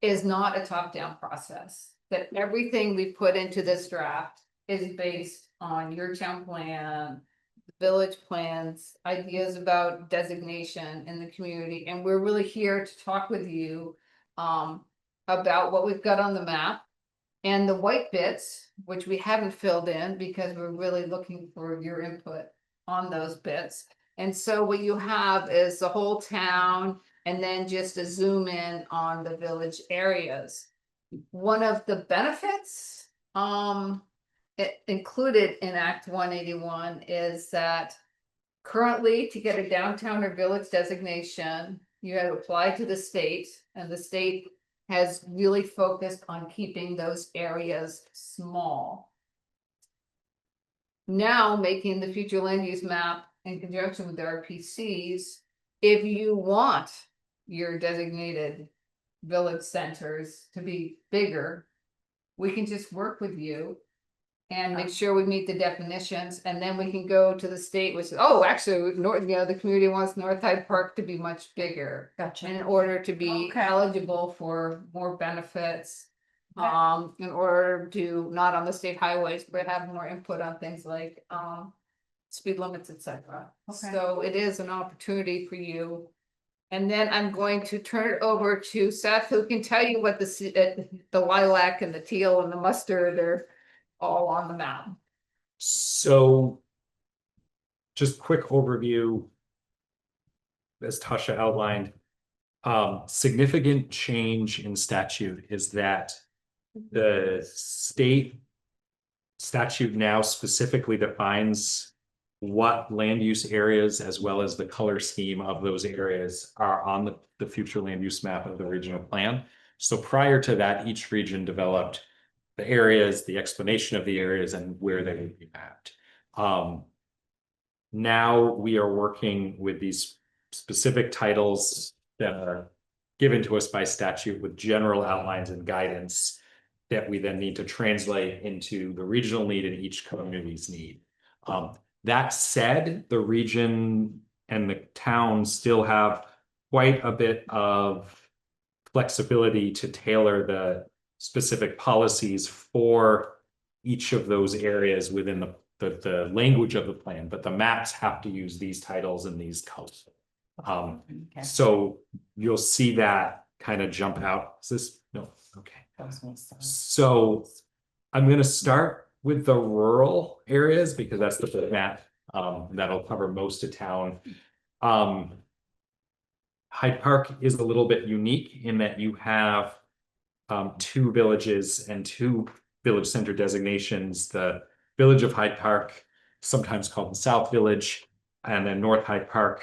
is not a top-down process. That everything we put into this draft is based on your town plan, village plans, ideas about designation in the community, and we're really here to talk with you about what we've got on the map and the white bits, which we haven't filled in because we're really looking for your input on those bits. And so what you have is the whole town and then just a zoom in on the village areas. One of the benefits included in Act 181 is that currently to get a downtown or village designation, you have to apply to the state, and the state has really focused on keeping those areas small. Now making the future land use map in conjunction with the RPCs, if you want your designated village centers to be bigger, we can just work with you And make sure we meet the definitions, and then we can go to the state, which is, oh, actually, North, the community wants North Hyde Park to be much bigger. Gotcha. In order to be Okay. eligible for more benefits. Okay. In order to, not on the state highways, but have more input on things like, speed limits, etc. Okay. So it is an opportunity for you. And then I'm going to turn it over to Seth, who can tell you what the lilac and the teal and the mustard are all on the map. So. Just quick overview. As Tasha outlined. Significant change in statute is that the state statute now specifically defines what land use areas as well as the color scheme of those areas are on the future land use map of the regional plan. So prior to that, each region developed the areas, the explanation of the areas, and where they would be mapped. Now we are working with these specific titles that are given to us by statute with general outlines and guidance that we then need to translate into the regional need and each community's need. That said, the region and the town still have quite a bit of flexibility to tailor the specific policies for each of those areas within the language of the plan, but the maps have to use these titles and these colors. Okay. So you'll see that kind of jump out. Is this, no, okay. So I'm gonna start with the rural areas because that's the big map. That'll cover most of town. Hyde Park is a little bit unique in that you have two villages and two village center designations. The village of Hyde Park, sometimes called the South Village, and then North Hyde Park,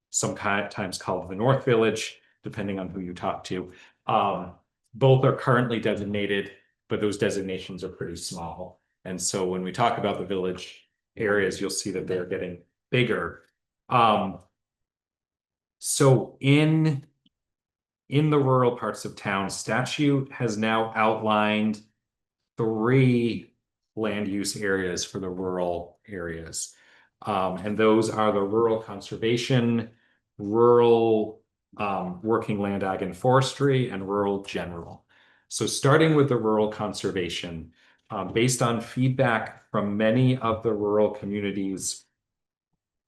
sometimes called the North Village, depending on who you talk to. Both are currently designated, but those designations are pretty small. And so when we talk about the village areas, you'll see that they're getting bigger. So in the rural parts of town, statute has now outlined 3 land use areas for the rural areas. And those are the rural conservation, rural working land, ag and forestry, and rural general. So starting with the rural conservation, based on feedback from many of the rural communities,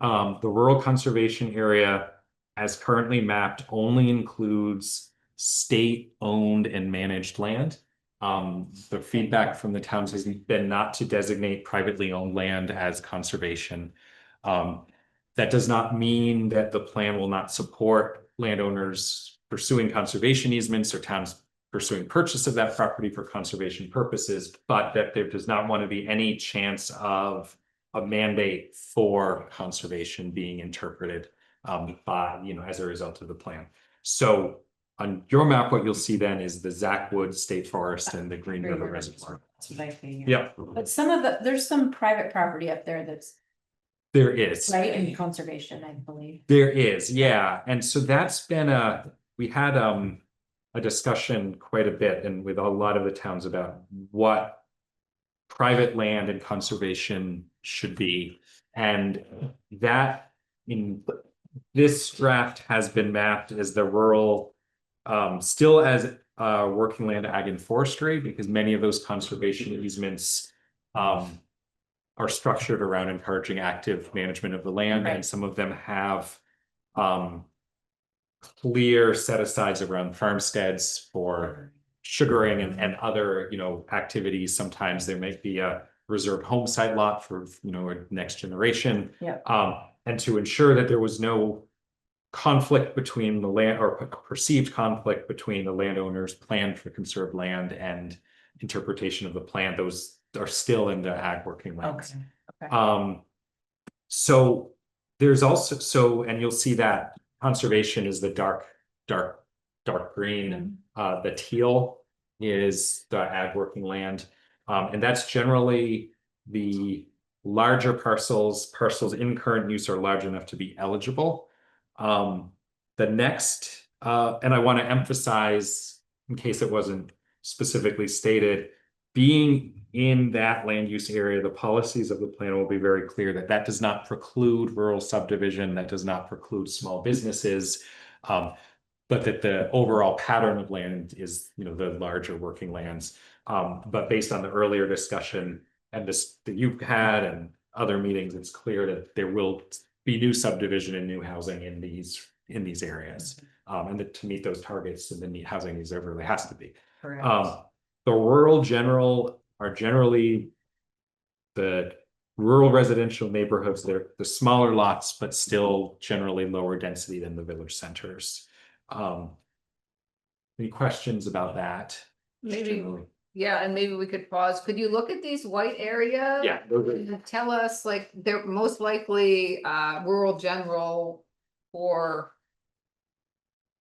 the rural conservation area as currently mapped only includes state-owned and managed land. The feedback from the towns has been not to designate privately owned land as conservation. That does not mean that the plan will not support landowners pursuing conservation easements or towns pursuing purchase of that property for conservation purposes, but that there does not want to be any chance of a mandate for conservation being interpreted by, as a result of the plan. So on your map, what you'll see then is the Zackwood State Forest and the Green River Reservoir. That's what I figured. Yeah, But there's some private property up there that's there is. right in conservation, I believe. There is, yeah. And so that's been we had a discussion quite a bit and with a lot of the towns about what private land and conservation should be. And that in this draft has been mapped as the rural, still as working land, ag and forestry, because many of those conservation easements are structured around encouraging active management of the land, Right. and some of them have clear set-asides around farmsteads for sugaring and other, activities. Sometimes there might be a reserved home site lot for, a next generation. Yeah. And to ensure that there was no conflict between the land or perceived conflict between the landowner's plan for conserved land and interpretation of the plan, those are still in the ag working lands. Okay. So there's also, and you'll see that conservation is the dark green. The teal is the ag working land. And that's generally the larger parcels in current use are large enough to be eligible. The next, and I want to emphasize, in case it wasn't specifically stated, being in that land use area, the policies of the plan will be very clear that that does not preclude rural subdivision, that does not preclude small businesses. But that the overall pattern of land is, you know, the larger working lands. But based on the earlier discussion and this that you've had and other meetings, it's clear that there will be new subdivision and new housing in these areas. And that to meet those targets and the need housing needs, there really has to be. Correct. The rural general are generally the rural residential neighborhoods. They're the smaller lots, but still generally lower density than the village centers. Any questions about that? Maybe, Generally. yeah, and maybe we could pause. Could you look at these white areas? Yeah, those are- And tell us, like, they're most likely rural general or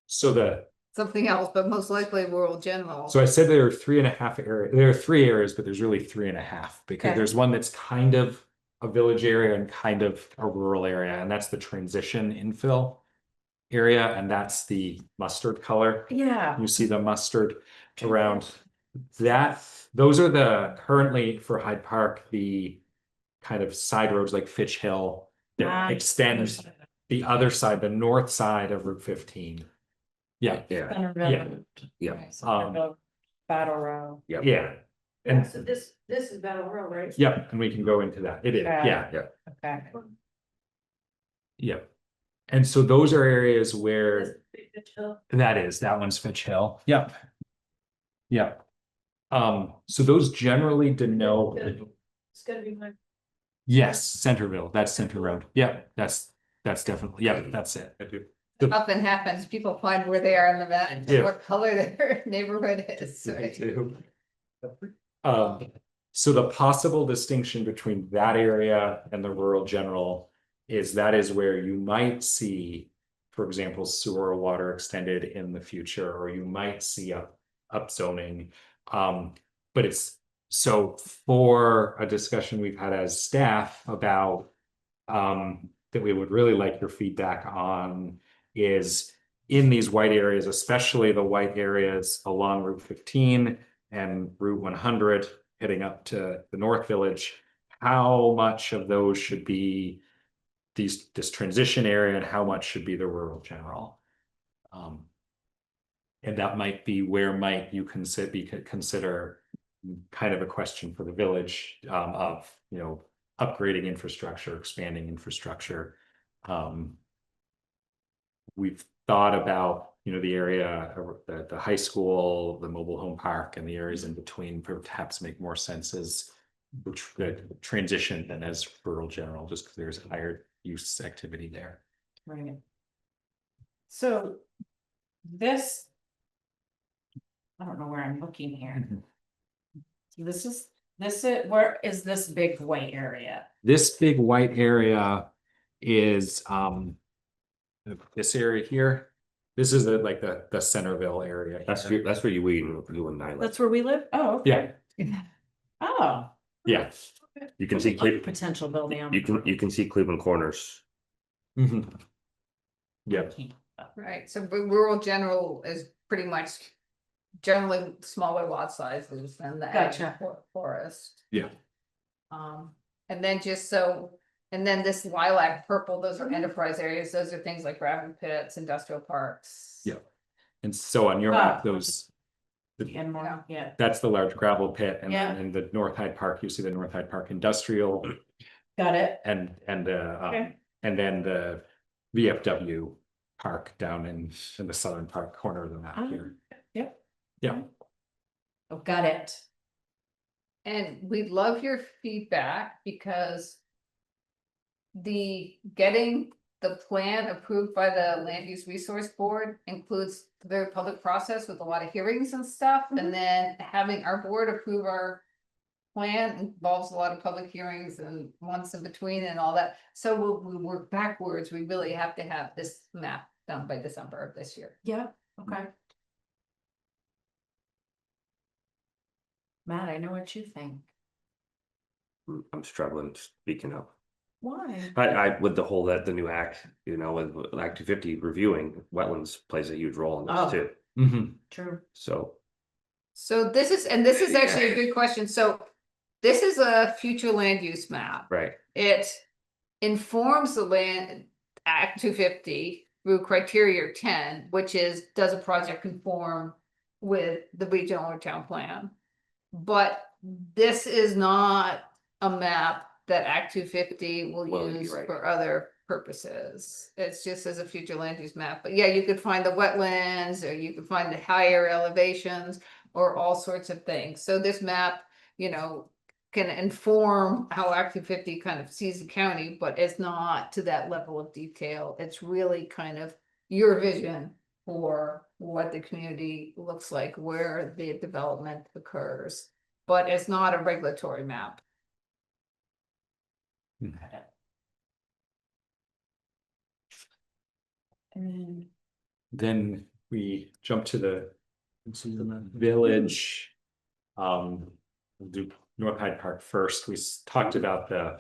so something else, but most likely rural general. so I said there are 3.5 areas. There are 3 areas, but there's really 3.5 because Okay. there's one that's kind of a village area and kind of a rural area, and that's the transition infill area, and that's the mustard color. Yeah. You see the mustard around that. Those are the currently for Hyde Park, the kind of side roads like Fitch Hill that extends the other side, the north side of Route 15. Yeah, Centerville. Yeah. Centerville, Battle Row. yeah. Yeah, And so this is Battle Row, right? yeah, and we can go into that. It is, Okay. yeah, Okay. yeah. And so those are areas where This hill. that one's Fitch Hill. Yep. Yep. So those generally denote, It's gonna be my. yes, Centerville, that's Center Road. Yeah, that's definitely, yeah, that's it. Often happens, people find where they are in the map, and Yeah. what color their neighborhood is. right? So the possible distinction between that area and the rural general is that is where you might see, for example, sewer or water extended in the future, or you might see up zoning. But it's so for a discussion we've had as staff about that we would really like your feedback on is in these white areas, especially the white areas along Route 15 and Route 100 heading up to the North Village, how much of those should be this transition area and how much should be the rural general? And that might be where might you consider kind of a question for the village of, you know, upgrading infrastructure, expanding infrastructure. We've thought about, you know, the area, the high school, the mobile home park, and the areas in between perhaps make more sense as the transition than as rural general, just because there's higher use activity there. Right. So this, I don't know where I'm looking here. This is, where is this big white area? This big white area is this area here. This is the Centerville area. That's here. where you and I live. That's where we live? Oh, okay. Yeah, Oh, yeah. You can see potential building. on- you can see Cleveland Corners. Mhm. Yeah, Right, so but rural general is pretty much generally smaller lot sizes than the ag Gotcha. forest. yeah. And then and then this lilac purple, those are enterprise areas, those are things like gravel pits, industrial parks. Yeah. And so on your map, those, And more, yeah. that's the large gravel pit, and Yeah. then in the North Hyde Park, you see the North Hyde Park Industrial Got it. and then the VFW park down in the southern part corner of the map here. Yep. Yeah. Oh, got it. And we'd love your feedback because getting the plan approved by the Land Use Resource Board includes the very public process with a lot of hearings and stuff. And then having our board approve our plan involves a lot of public hearings and months in between and all that. So we'll work backwards. We really have to have this map done by December of this year. Yeah, okay. Matt, I know what you think. I'm struggling speaking up. Why? I with the whole the new act, you know, with Act 250 reviewing wetlands plays a huge role in this Oh. too. Mhm. True. So So this is actually a good question. So this is a future land use map. Right. It informs the land Act 250 through criteria 10, which is, does a project conform with the regional or town plan? But this is not a map that Act 250 will Well, use you're right. for other purposes. It's just as a future land use map. But yeah, you could find the wetlands, or you could find the higher elevations, or all sorts of things. So this map, you know, can inform how Act 250 kind of sees the county, but it's not to that level of detail. It's really kind of your vision for what the community looks like, where the development occurs. But it's not a regulatory map. And Then we jump to the village. We'll do North Hyde Park first. Talked about the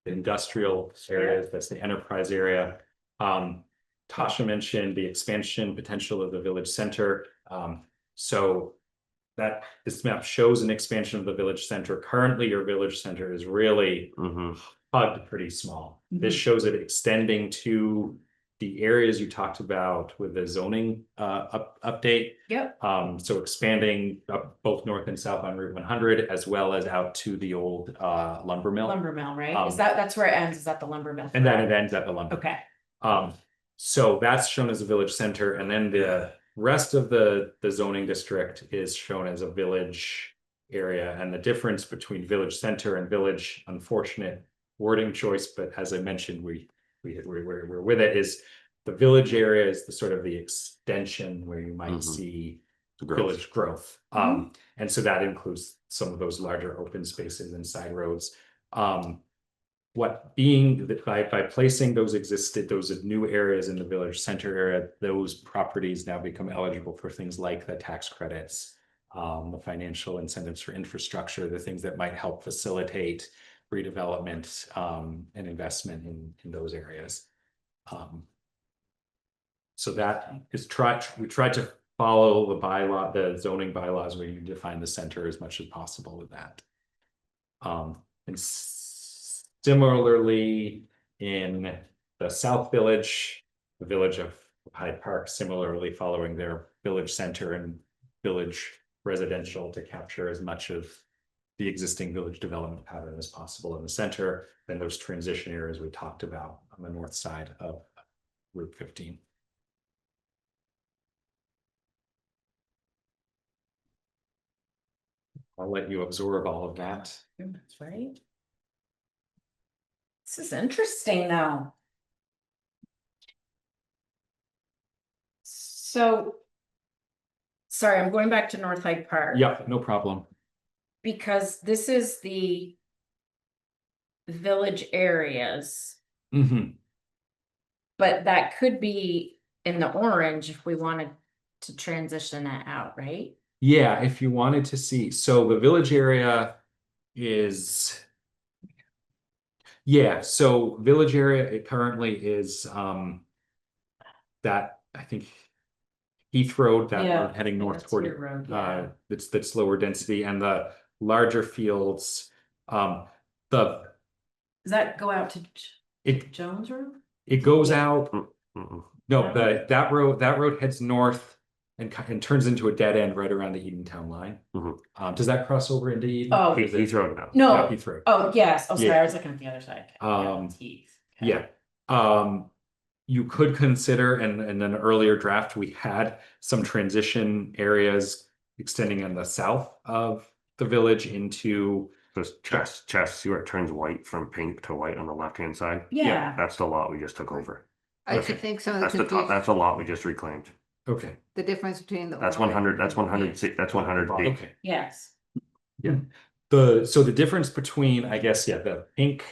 industrial areas, that's the enterprise area. Tasha mentioned the expansion potential of the village center. So that this map shows an expansion of the village center. Currently, your village center is really hugged pretty small. This shows it extending to the areas you talked about with the zoning update. Yep. So expanding up both north and south on Route 100, as well as out to the old lumber mill. lumber mill, right? Is that's where it ends? Is that the lumber mill? And then it ends at the lumber. Okay. So that's shown as a village center, and then the rest of the zoning district is shown as a village area. And the difference between village center and village, unfortunate wording choice, but as I mentioned, we're with it, is the village area is the sort of the extension where you might see village growth. And so that includes some of those larger open spaces and side roads. What being that by placing those new areas in the village center area, those properties now become eligible for things like the tax credits, the financial incentives for infrastructure, the things that might help facilitate redevelopment and investment in those areas. So that is we tried to follow the zoning bylaws where you define the center as much as possible with that. And similarly, in the South Village, the village of Hyde Park, similarly following their village center and village residential to capture as much of the existing village development pattern as possible in the center, then those transition areas we talked about on the north side of Route 15. I'll let you absorb all of that. That's right. This is interesting though. So, sorry, I'm going back to North Hyde Park. Yeah, no problem. Because this is the village areas, but that could be in the orange if we wanted to transition that out, right? Yeah, if you wanted to see, so the village area is, yeah, so village area, it currently is that, I think, Heath Road, that road heading north toward your road, yeah. that's lower density, and the larger fields, Does that go out to it Jones Road? it goes out, Mm-mm. no, that road heads north and turns into a dead end right around the Edentown line. Does that cross over into Eden? Oh, Heath Road now. no. Heath Road. Oh, yes. Oh, sorry, Yeah. I was looking at the other side. Um, Heath. Okay. Yeah. You could consider, and in an earlier draft, we had some transition areas extending in the south of the village into. Just see where it turns white from pink to white on the left-hand side? Yeah. That's the lot we just took over. I Okay. think some of That's the the top, confusion, that's the lot we just reclaimed. Okay. the difference between the. That's orange 100, that's and 100, the- that's 100 D. Okay. Yes. So the difference between, I guess, the pink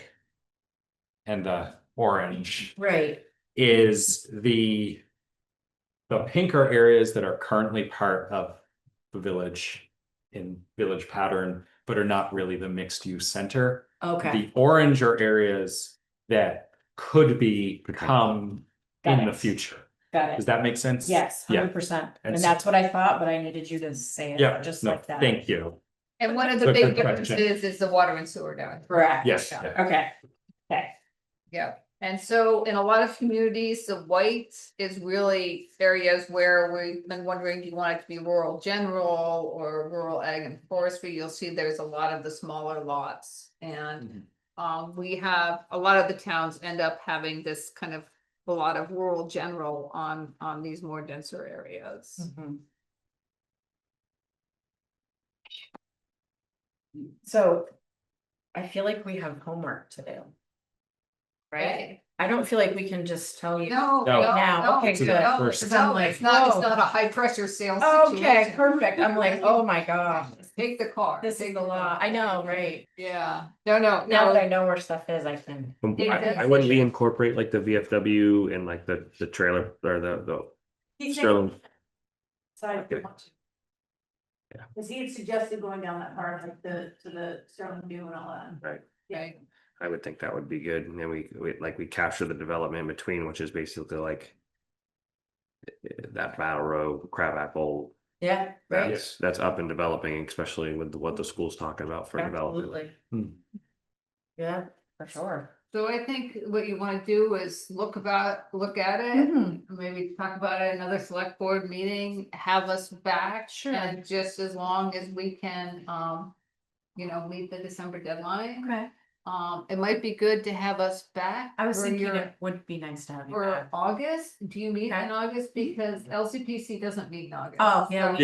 and the orange Right. is the pink are areas that are currently part of the village in village pattern, but are not really the mixed use center. Okay. The orange are areas that could become Got in the it. future. Got it. Does that make sense? Yes, Yeah. 100%. And And so- that's what I thought, but I needed you to say Yeah, it just no, like that. thank you. And one of the So big good question. differences is the water and sewer down. Correct. Yes. Yeah. yeah. Okay. Okay. Yeah, and so in a lot of communities, the white is really areas where we've been wondering, do you want it to be rural general or rural ag and forestry? You'll see there's a lot of the smaller lots and. We have, a lot of the towns end up having this kind of, a lot of rural general on these more denser areas. Mhm. So I feel like we have homework to do. Right? Okay. I don't feel like we can just tell you. No, No. no, Now, no, okay, no, good. no, First. it's I'm not, like, it's not whoa. a high pressure sales Okay, situation. perfect. I'm like, oh my gosh, Take the car. this take is the a lot. car. I know, right? Yeah, no, Now that I know where stuff is, I can. I wouldn't we incorporate like the VFW and like the trailer or the Sterling. Side. Okay. Yeah. Cause he had suggested going down that part, like to the Sterling View and all that. Right. Okay. I would think that would be good, and then we capture the development in between, which is basically like that Battle Row, Crabapple. Yeah, right. That's up and developing, especially with what the school's talking about for development. Absolutely. Hmm. Yeah, for sure. So I think what you wanna do is look at it, Mhm. maybe talk about it, another select board meeting, have us back. Sure. And just as long as we can, meet the December deadline. Okay. It might be good to have us back. I was for thinking your- it would be nice to have you For back. August, do you meet Okay. in August? Because LCPC doesn't meet in August. Oh, yeah, we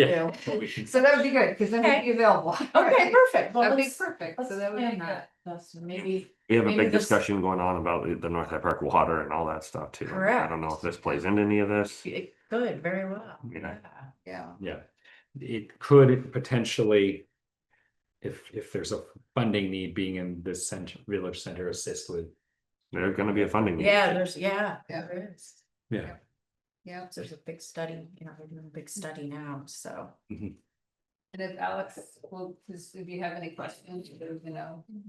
So- do. So that would be good, because then we'd Okay. be available. Okay, perfect. Well, That'd be let's, perfect, let's so that would be plan good. that. That's maybe. We have a Maybe big this- discussion going on about the North Hyde Park water and all that stuff too. I don't know if this plays into any of this. Good, very well. Yeah. Yeah. Yeah, it could potentially. If there's a funding need, being in this center, village center, assist with. There's gonna be a funding need. Yeah, Yeah. there is. Yeah. Yeah, There's a big study, they're doing a big study now, so. and if Alex, if you have any questions,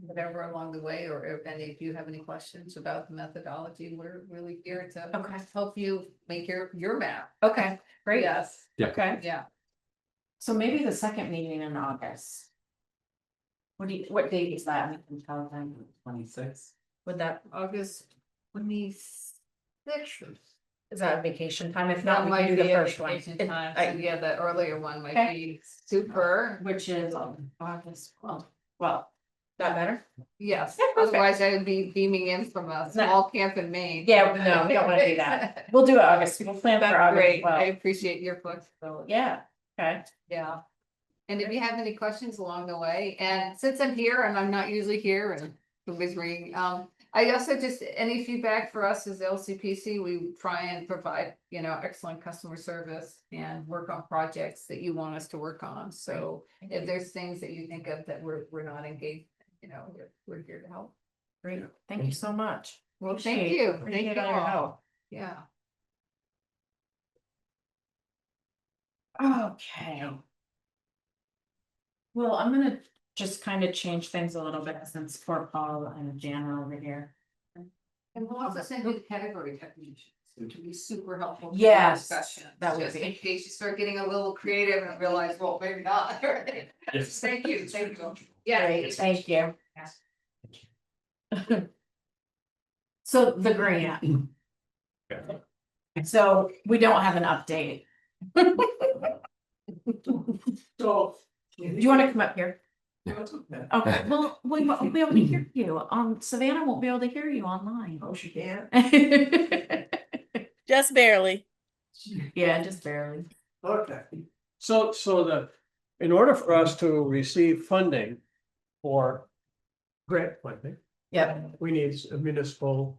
whatever along the way, or if any of you have any questions about the methodology, we're really here to. Okay. Help you make your map. Okay, great. Yes, Yeah. Okay, yeah. so maybe the second meeting in August. What date is that? We can tell them. 26. Would that, August 26th. is that vacation time? If That not, we might can do be the a first one. vacation If- time, so yeah, the earlier one might Okay. be super. Which is August, well, that better? Yes, Yeah, perfect. otherwise I would be beaming in from a small camp in Maine. Yeah, no, we don't wanna do that. We'll do it August, we'll plan for That's August. great, Well, I appreciate your flexibility. yeah, okay. Yeah. And if you have any questions along the way, and since I'm here and I'm not usually here and nobody's ringing, I also just, any feedback for us as LCPC, we try and provide, excellent customer service and work on projects that you want us to work on. So if there's things that you think of that we're not engaged, we're here to help. Great, thank you so much. Well, thank Appreciate- you. appreciate Thank you all your all. help. Yeah. Okay. Well, I'm gonna just kind of change things a little bit since poor Paul and Jan are over here. And we'll also send you the category definitions, which would be super helpful. for the Yes, discussion, that would just be. in case you start getting a little creative and realize, well, maybe not. Yes. Thank you, thank you. Yeah. Great, thank you. So the grant. Okay. So we don't have an update. So. Do you want to come up here? Okay. Okay, well, we won't be able to hear you. Savannah won't be able to hear you online. Oh, she can? Just barely. Yeah, just barely. Okay. So in order for us to receive funding for grant funding, Yep, we need a municipal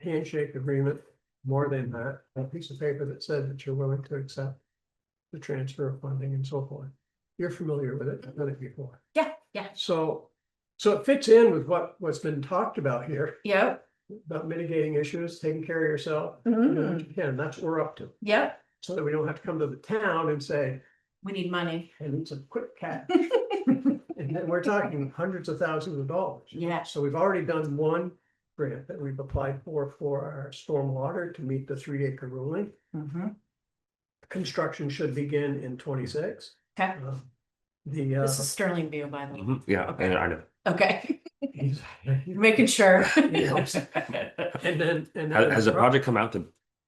handshake agreement, more than that, a piece of paper that said that you're willing to accept the transfer of funding and so forth. You're familiar with it, I've done it before. yeah. So it fits in with what's been talked about here, Yep. about mitigating issues, taking care of yourself. You know Mhm. what you can, that's what we're up to. Yep, So that we don't have to come to the town and say, we need money. I need some quick cash. And then we're talking hundreds of thousands of dollars. Yeah. So we've already done one grant that we've applied for our stormwater to meet the 3-acre ruling. Mhm. Construction should begin in 26. Okay. The, This is Sterling View, by the way. Mhm, yeah, Okay. and I know. Okay, he's- making sure. and then. Has the project come out to,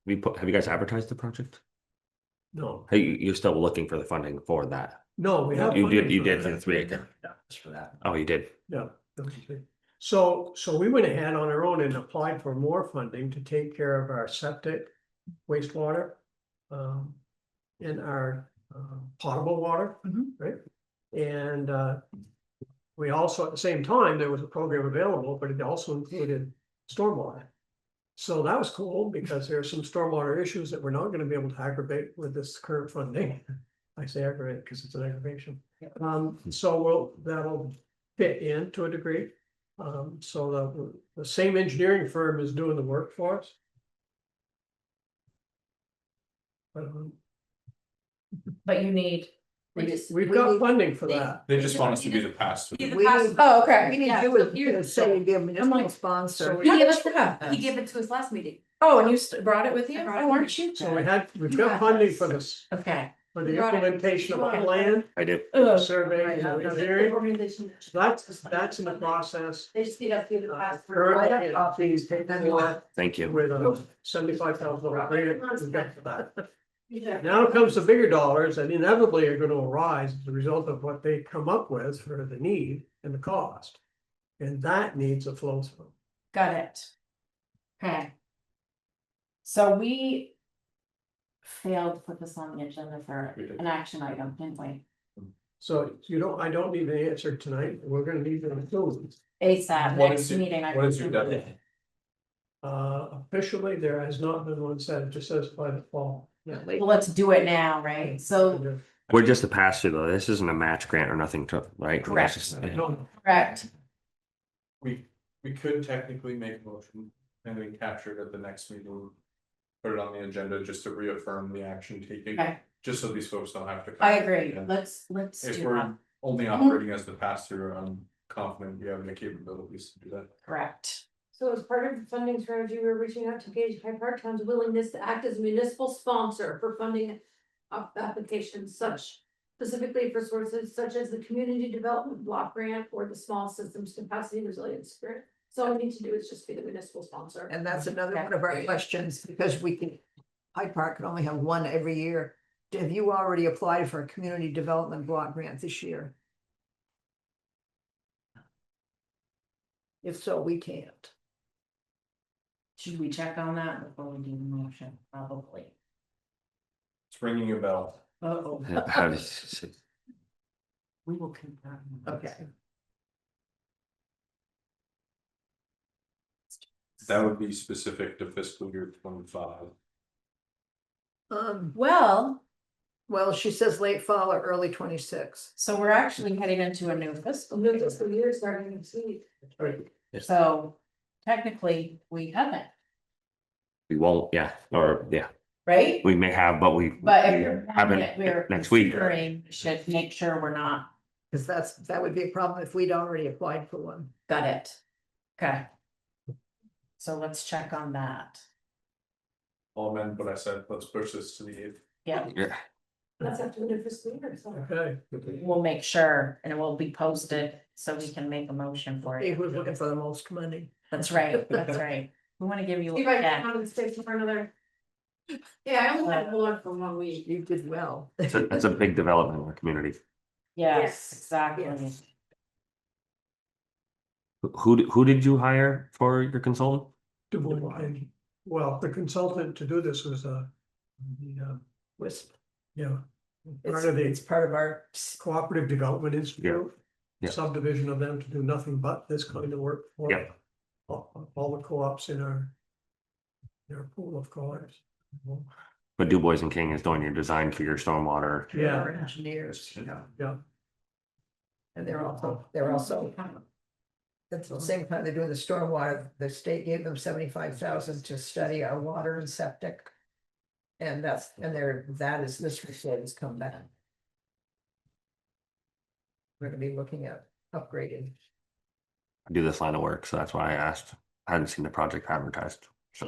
have you guys advertised the project? No, Hey, you're still looking for the funding for that? no, we have. You did, funding you for did that. for the 3 acre. Yeah, it's for that. Oh, you did. Yeah. So we went ahead on our own and applied for more funding to take care of our septic, wastewater. And our potable water, Mhm. right? And we also, at the same time, there was a program available, but it also included stormwater. So that was cool because there are some stormwater issues that we're not gonna be able to aggravate with this current funding. I say aggravate because it's an aggravation. That'll fit in to a degree. So the same engineering firm is doing the work for us. But you need. We've got funding for that. They just want us to be the pass through. Oh, okay. We need to do it, say, be a municipal sponsor. He gave us that. He gave it to us last meeting. Oh, and you brought it with you? I brought it Oh, with weren't you? So we've got funding for this, Okay. for the We brought it. implementation of a You plan, I do. Ugh. survey, and engineering. Organization. So that's in the process. They just need us to do the pass through. Currently, it's paid for Thank you. with a $75,000 grant we got for that. Yeah. Now comes the bigger dollars that inevitably are gonna arise as a result of what they come up with for the need and the cost. And that needs a flow through. Got it. Okay. So we failed to put this on the agenda for We did. an action item, didn't we? So I don't need an answer tonight. We're gonna need them soon. ASAP, What next is your- meeting. I What is your think. deadline? Officially, there has not been one said, it just says by the fall. Well, let's do it now, right? So, We're just a pass through though. This isn't a match grant or nothing to, right? Correct. It's just- No, correct. We could technically make a motion and then capture it at the next meeting. Put it on the agenda just to reaffirm the action taken, Okay, just so these folks don't have to. I agree. Yeah. Let's If do we're that. only operating as the pass through, I'm confident we have the capabilities to do that. Correct. So as part of the funding strategy, we're reaching out to gauge Hyde Park Town's willingness to act as a municipal sponsor for funding of applications such. Specifically for sources such as the community development block grant or the small systems capacity resilience grant. So all we need to do is just be the municipal sponsor. And that's another one of our questions, because Hyde Park can only have one every year. Have you already applied for a community development block grant this year? If so, we can't. Should we check on that before we do the motion? Probably. It's ringing a bell. Uh-oh. How does- We will confirm. Okay. That would be specific to fiscal year 25. Well, She says late fall or early 26. so we're actually heading into a new fiscal New year. fiscal year starting next week. So technically, we haven't, We won't, yeah, or yeah, right? we may have, but we. But if we you're haven't having it, we're next week. considering, we should make sure we're not, Because that would be a problem if we'd already applied for one. got it. Okay. So let's check on that. I'll amend what I said, let's push this to the 8th. Yeah, Yeah, That's after the new fiscal year, so. okay. we'll make sure and it will be posted so we can make a motion for He it. was looking for the most money. That's right, that's right. We want to give you, See if I can yeah, come and stay for another. Yeah, I only had to hold on for 1 week. You did well. that's a big development in our community. yes, exactly. Yes. Who did you hire for your consultant? And, well, the consultant to do this was Wisp. yeah. Part It's, of it's the part of our, Cooperative Development Institute. Yeah. Subdivision of them to do nothing but this kind of work for. Yeah. All the co-ops in our pool of co-ops. But Du Bois and King is doing your design for your stormwater. Yeah. our engineers, you know. Yeah. And they're also, at the same time they're doing the stormwater, the state gave them 75,000 to study our water and septic. And that is this report has come back. We're gonna be looking at upgrading. I do this line of work, so that's why I asked. I hadn't seen the project advertised, so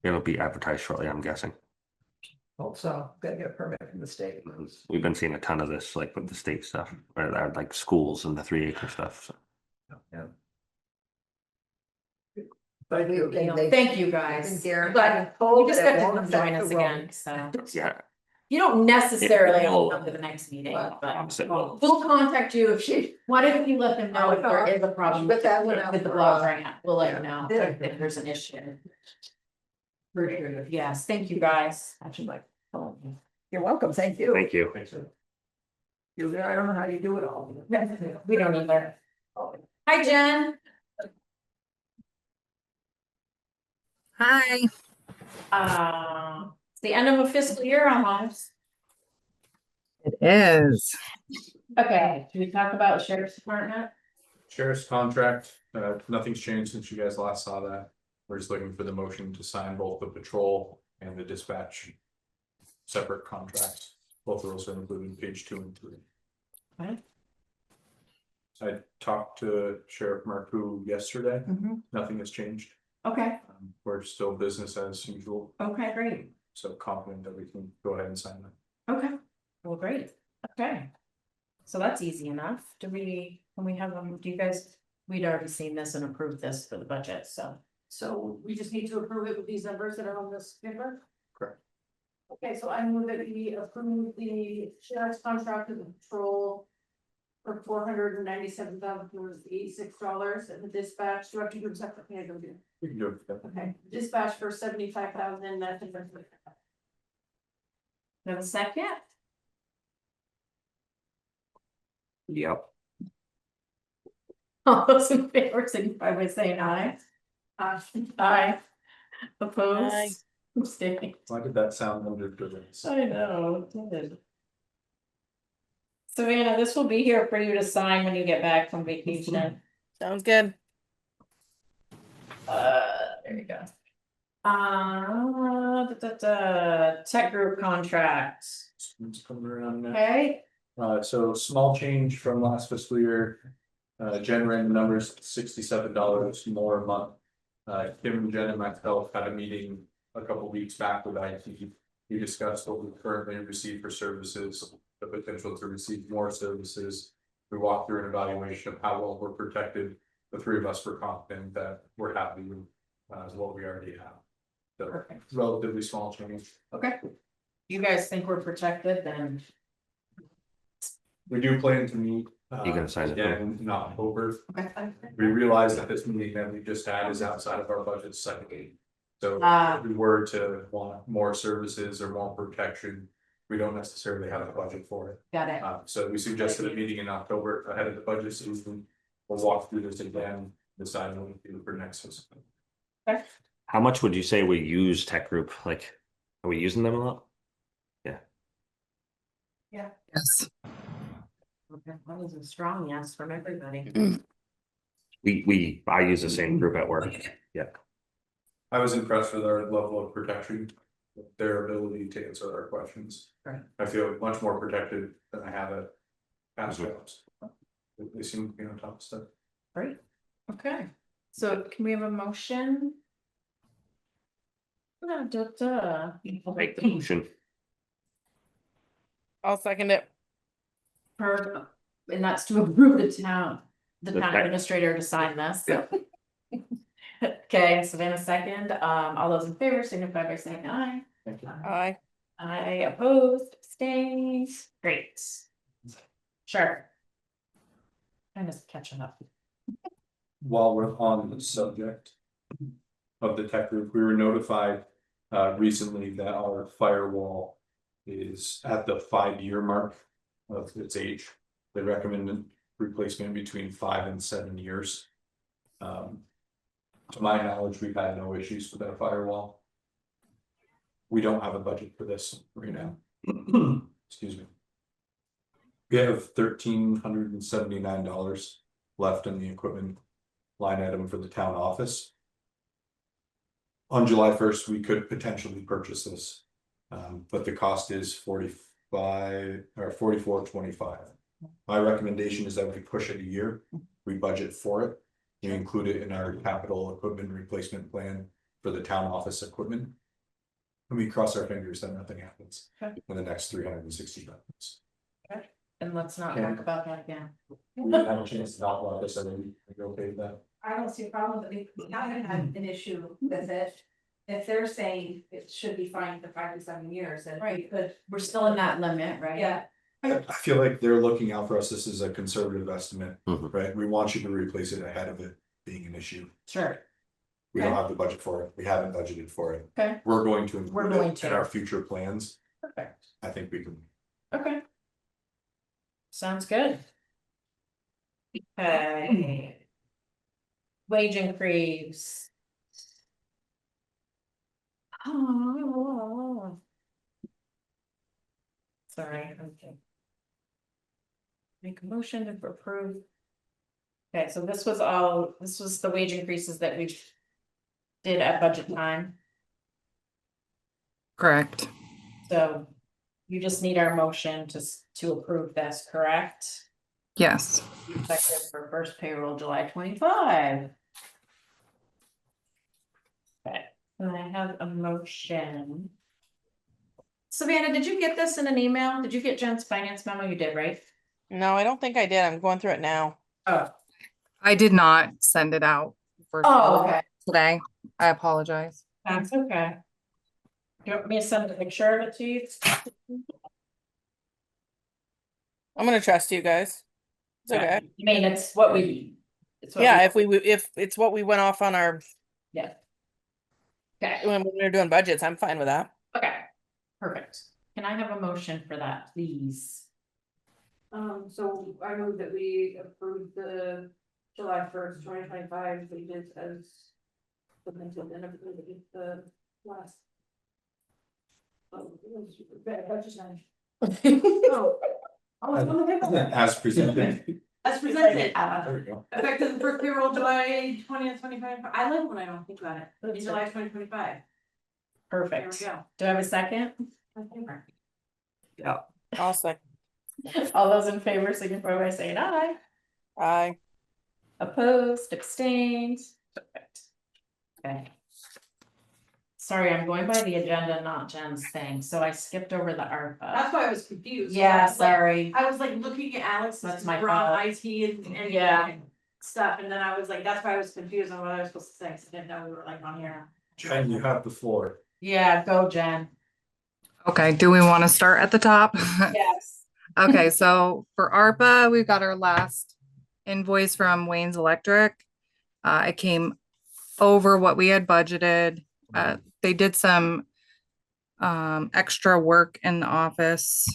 it'll be advertised shortly, I'm guessing. Hope so, gotta get a permit from the state. We've been seeing a ton of this, like with the state stuff, or like schools and the 3 acre stuff, so. Yeah. Thank you. Thank you guys. Darren, But told you just that it got won't to join affect us the again, road. so. Yeah. You don't necessarily have to Well, come to the next meeting, well, but well, we'll contact you if she, why don't you let them know if there is a problem But that went out with the for, block grant, we'll let you know yeah. if there's an issue. For sure, yes, thank you guys. Actually, like, oh, You're welcome, thank you. Thank you. I don't know how you do it all. we don't either. Hi, Jen. Hi. It's the end of a fiscal year almost. It is. Okay, should we talk about sheriff's department? Sheriff's contract, nothing's changed since you guys last saw that. We're just looking for the motion to sign both the patrol and the dispatch. Separate contracts, both of those are included in page 2 and 3. Okay. I talked to Sheriff Marcoux yesterday, nothing has changed. Okay, We're still business as usual, okay, great. so confident that we can go ahead and sign that. Okay, well, great, okay. So that's easy enough. Can we have them, do you guys, we'd already seen this and approved this for the budget, so. So we just need to approve it with these numbers that are on this paper? Correct. Okay, so I move that we approve the sheriff's contract with the patrol for $497,86 and the dispatch, do I have to do them separately? I don't do. We can do it. Okay, dispatch for 75,000, that's in the. Have a second? Yep. All those in favor, signify by saying aye. Aye. Opposed? Aye. Abstaining. Why did that sound under duress? I know, it did. Savannah, this will be here for you to sign when you get back from vacation. Sounds good. There you go. Tech group contract, It's coming around now. okay? So small change from last fiscal year. Generating numbers $67 more a month. Kim, Jen and myself had a meeting a couple weeks back with IT. We discussed what we currently receive for services, the potential to receive more services. We walked through an evaluation of how well we're protected. The three of us were confident that we're happy with what we already have. So Perfect. relatively small change. Okay. You guys think we're protected, then We do plan to meet. You gonna sign it? Again, in October. okay. We realize that this meeting that we just had is outside of our budget second. So Ah. if we were to want more services or more protection, we don't necessarily have a budget for it. Got it. So we suggested a meeting in October ahead of the budget season. We'll walk through this again, decide what we do for next fiscal. How much would you say we use tech group? Like, are we using them a lot? Yes. Okay, that was a strong yes from everybody. I use the same group at work. Yeah. I was impressed with our level of protection, their ability to answer our questions. Right. I feel much more protected than I have at past jobs. They seem to be on top of stuff. Great, okay, so can we have a motion? Make the motion. I'll second it. And that's to approve the town The town tech- administrator to sign this. Yeah. Okay, Savannah second, all those in favor signify by saying aye. Thank you. Aye. I opposed, abstained, great. Sure. I'm just catching up. While we're on the subject of the tech group, we were notified recently that our firewall is at the 5-year mark of its age. They recommend replacement between 5 and 7 years. To my knowledge, we've had no issues with that firewall. We don't have a budget for this right now. Excuse me. We have $1,379 left in the equipment line item for the town office. On July 1st, we could potentially purchase this, but the cost is $44.25. My recommendation is that we push it a year, we budget for it, we include it in our capital equipment replacement plan for the town office equipment. And we cross our fingers that nothing happens Okay. in the next 360 minutes. And let's not Okay. talk about that again. We have a chance to talk about this, are we okay with that? I don't see a problem with it, we haven't had an issue with it. If they're saying it should be fine for 5 to 7 years, then we Right. could, We're still in that limit, right? yeah. I feel like they're looking out for us, this is a conservative estimate, Mhm. right? We want you to replace it ahead of it being an issue. Sure. We don't Okay. have the budget for it, we haven't budgeted for it. Okay. We're going to We're include going it to. in our future plans, Perfect. I think we can. Okay. Sounds good. Okay. Wage increase. Oh. Sorry, okay. Make a motion to approve. Okay, so this was the wage increases that we did at budget time, Correct. so. You just need our motion to approve this, correct? Yes. Effective for first payroll July 25. Okay, and I have a motion. Savannah, did you get this in an email? Did you get Jen's finance memo? You did, right? No, I don't think I did. I'm going through it now. Oh, I did not send it out okay, today. I apologize. that's okay. Do you want me to send a picture of it to you? I'm gonna trust you guys. It's okay. I mean, it's what we. Yeah, if it's what we went off on our, Yeah. Okay, when we were doing budgets, I'm fine with that. okay, perfect. Can I have a motion for that, please? So I move that we approve the July 1st, 2025 wages as. The last. Oh, budget time. Oh. Oh, it's on the paper. As presented. As presented, There we go. effective the first payroll July 20th, 25. I like when I don't think about it, in July 2025. There we Perfect. go. Do I have a second? I'll say, All those in favor signify by saying aye. aye. Opposed, abstained. Perfect. Okay. Sorry, I'm going by the agenda, not Jen's thing, so I skipped over the ARPA. That's why I was confused. Yeah, I was like- sorry. I was like looking at Alex, That's that's my my raw fault. IT and Yeah. stuff, and then I was like, that's why I was confused on what I was supposed to say, 'cause I didn't know we were like on here. Jen, you have the floor. Yeah, go Jen. Okay, do we want to start at the top? Yes. Okay, so for ARPA, we've got our last invoice from Wayne's Electric. It came over what we had budgeted. They did some extra work in the office,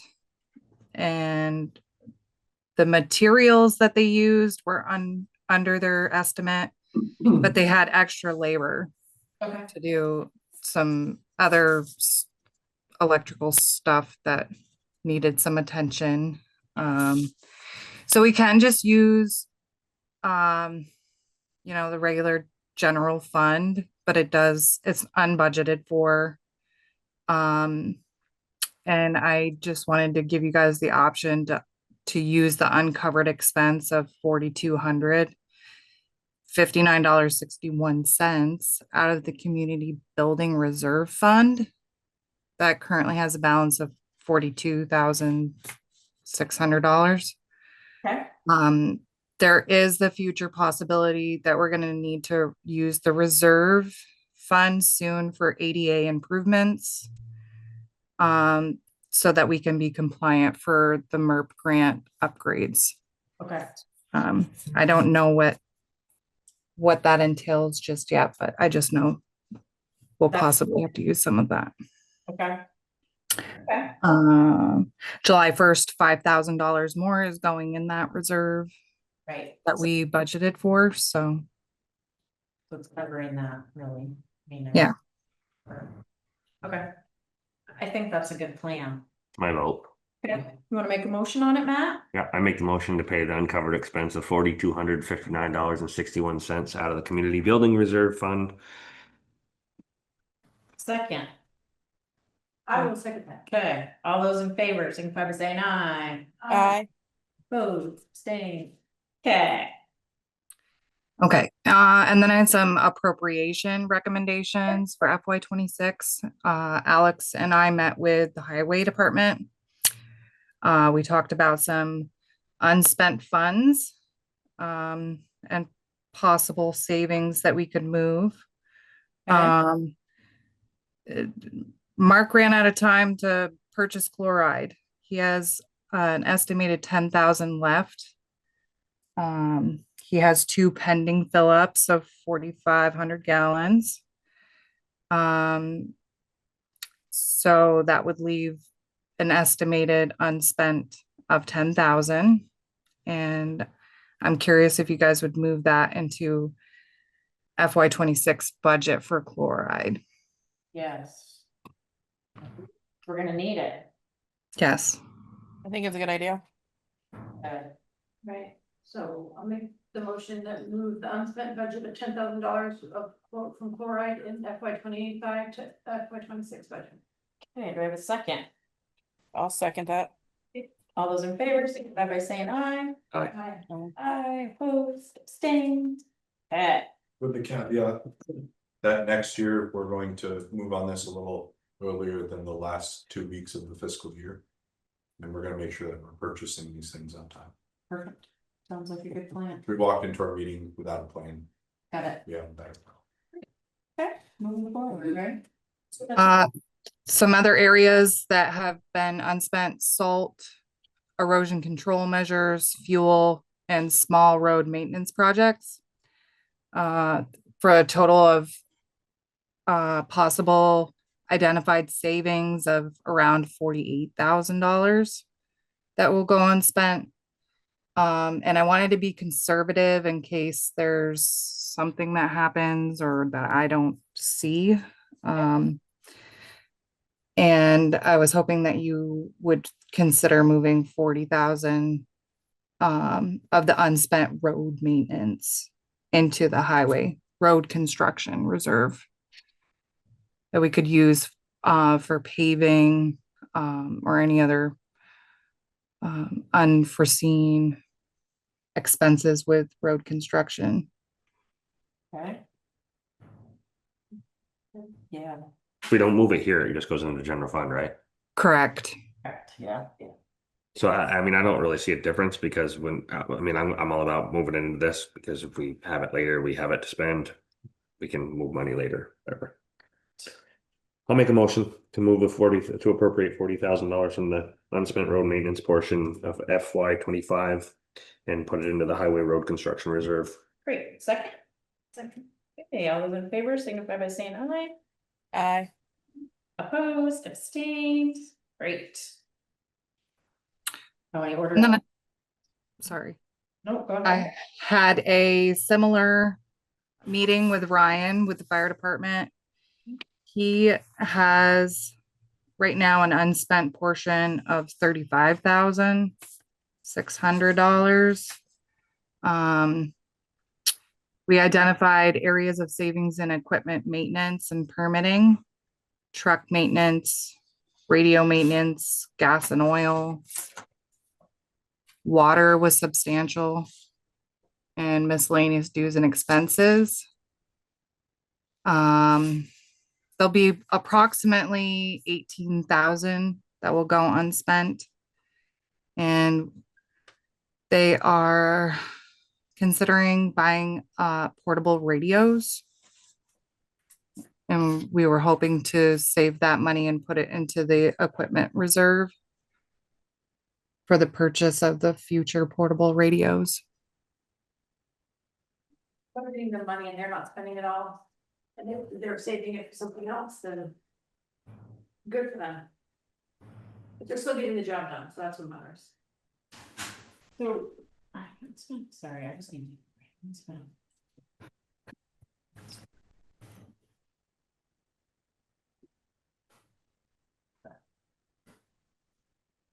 and the materials that they used were under their estimate, but they had extra labor Okay. to do some other electrical stuff that needed some attention. So we can just use, the regular general fund, but it's unbudgeted for. And I just wanted to give you guys the option to use the uncovered expense of $4,200. $59.61 out of the community building reserve fund that currently has a balance of $42,600. Okay. There is the future possibility that we're going to need to use the reserve fund soon for ADA improvements, so that we can be compliant for the MERP grant upgrades. Okay. I don't know what that entails just yet, but I just know we'll possibly have to use some of that. Okay. Okay. July 1st, $5,000 more is going in that reserve Right. that we budgeted for, so. So it's covering that, really. Yeah. Okay. I think that's a good plan. My vote. Okay. You wanna make a motion on it, Matt? Yeah, I make the motion to pay the uncovered expense of $4,259.61 out of the community building reserve fund. Second. I will second that. Okay, all those in favor, signify by saying aye. Aye. Opposed, abstained. Okay. Okay, and then I had some appropriation recommendations for FY 26. Alex and I met with the highway department. We talked about some unspent funds, and possible savings that we could move. Okay. Uh, Mark ran out of time to purchase chloride. He has an estimated 10,000 left. He has 2 pending fill-ups of 4,500 gallons. So that would leave an estimated unspent of 10,000. And I'm curious if you guys would move that into FY 26 budget for chloride. Yes. We're gonna need it. Yes. I think it's a good idea. Right, so I'll make the motion that we move the unspent budget of $10,000 of quote from chloride in FY 25 to FY 26 budget. Okay, do I have a second? I'll second that. All those in favor, signify by saying aye. Aye. Aye, opposed, abstained. Okay. With the caveat that next year, we're going to move on this a little earlier than the last 2 weeks of the fiscal year. And we're gonna make sure that we're purchasing these things on time. Perfect. Sounds like a good plan. We walked into our meeting without a plan. Got it. We haven't backed out. Okay, moving forward, right? Some other areas that have been unspent: salt, erosion control measures, fuel, and small road maintenance projects. For a total of possible identified savings of around $48,000 that will go unspent. And I wanted to be conservative in case there's something that happens or that I don't see. And I was hoping that you would consider moving 40,000 of the unspent road maintenance into the highway road construction reserve that we could use for paving or any other unforeseen expenses with road construction. Okay. Yeah, If we don't move it here, it just goes into the general fund, right? Correct. correct, yeah. So I mean, I don't really see a difference because I'm all about moving into this because if we have it later, we have it to spend. We can move money later, whatever. I'll make a motion to move to appropriate $40,000 from the unspent road maintenance portion of FY 25 and put it into the highway road construction reserve. Great, second? Second. Okay, all those in favor, signify by saying aye. Aye. Opposed, abstained, great. Oh, I ordered. And then, sorry. No, go ahead. I had a similar meeting with Ryan with the fire department. He has right now an unspent portion of $35,600. We identified areas of savings in equipment maintenance and permitting, truck maintenance, radio maintenance, gas and oil. Water was substantial, and miscellaneous dues and expenses. There'll be approximately 18,000 that will go unspent. And they are considering buying portable radios. And we were hoping to save that money and put it into the equipment reserve for the purchase of the future portable radios. Putting the money and they're not spending it all. And they're saving it for something else, then. Good for them. But they're still getting the job done, so that's what matters. So, sorry, I just need.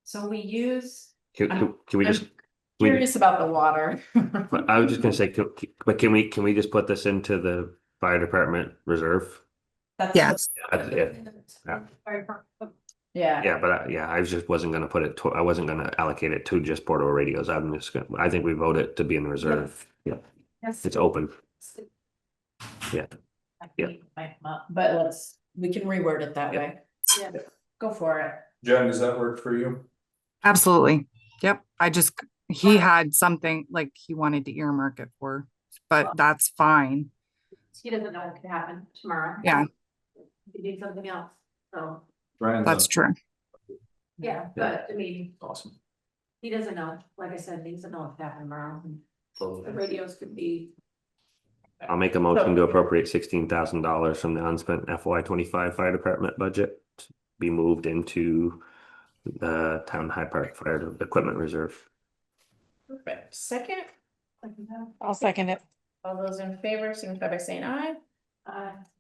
So we use. Can we just? Curious about the water. I was just gonna say, but can we just put this into the fire department reserve? That's Yes. Yeah. Yeah, but I just wasn't gonna put it. I wasn't gonna allocate it to just portable radios. I think we voted to be in the reserve. Yeah. It's open. Yeah. Yeah. But we can reword it that way. Yeah. Go for it. Jen, does that work for you? Absolutely. Yep. He had something like he wanted to earmark it for, but that's fine. He doesn't know what could happen tomorrow. Yeah. He did something else, so, Brian's That's up. true. yeah, but I mean, Awesome. he doesn't know, like I said, he doesn't know what could happen tomorrow. The radios could be. I'll make a motion to appropriate $16,000 from the unspent FY25 fire department budget to be moved into the town Hyde Park fire equipment reserve. Perfect. Second, I'll second it. all those in favor, signify by saying aye.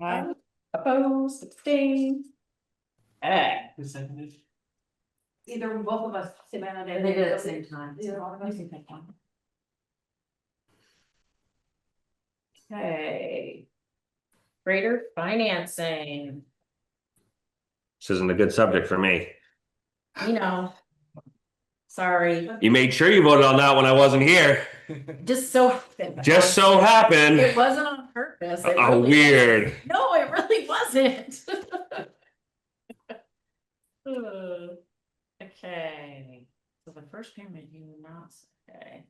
Aye. Opposed, abstained. Who seconded? Either both of us, Savannah did. They did at the same time. Either one of us. Okay. Greater financing, This isn't a good subject for me. you know. Sorry, You made sure you voted on that when I wasn't here. just so happened. Just so It happened. wasn't on purpose. It Oh, really weird. wasn't. No, it really wasn't. Okay, so the first payment you not, okay.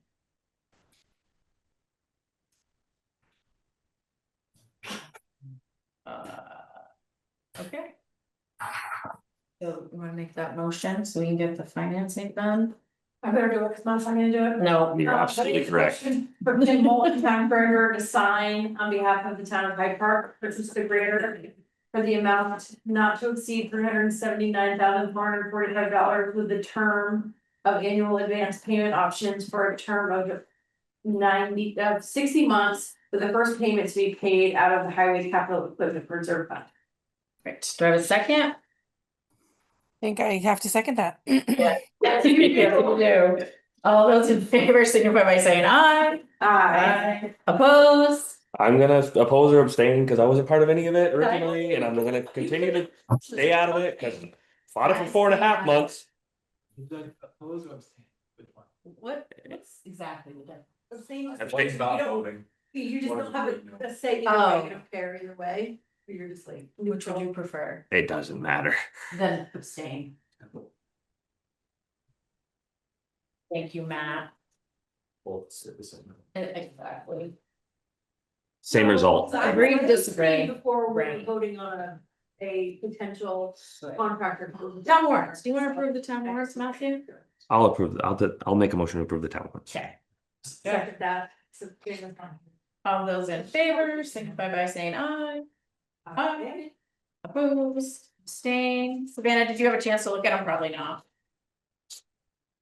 Okay. So you wanna make that motion so we can get the financing done? I better do it, because I'm not gonna do it. No. You're absolutely correct. For Tim Moulton, town treasurer, to sign on behalf of the town of Hyde Park, purchase the greater. For the amount not to exceed $379,445 with the term of annual advance payment options for a term of 60 months. With the first payment to be paid out of the highway capital equipment reserve fund. Right, do I have a second? Think I have to second that. Yes, you do. All those in favor signify by saying aye. Aye. Opposed? I'm gonna oppose or abstain because I wasn't part of any of it originally, and I'm gonna continue to stay out of it because fought it for 4.5 months. Is that opposed or abstain? Which one? What's exactly the difference? The same as- Abstain. you don't- You just don't have a say either Oh. way, you don't care either way, or you're just like. Which would you prefer? It doesn't matter. Then abstain. Thank you, Matt. Both citizen. Exactly. Same result. Agree to disagree. Before we're Right. voting on a potential contractor. Town warrants, do you wanna approve the town warrants, Matthew? I'll approve. I'll make a motion to approve the town ones. Okay. Second that. So, here's the one. All those in favor signify by saying aye. Aye. Opposed, abstain. Savannah, did you have a chance to look at them? Probably not.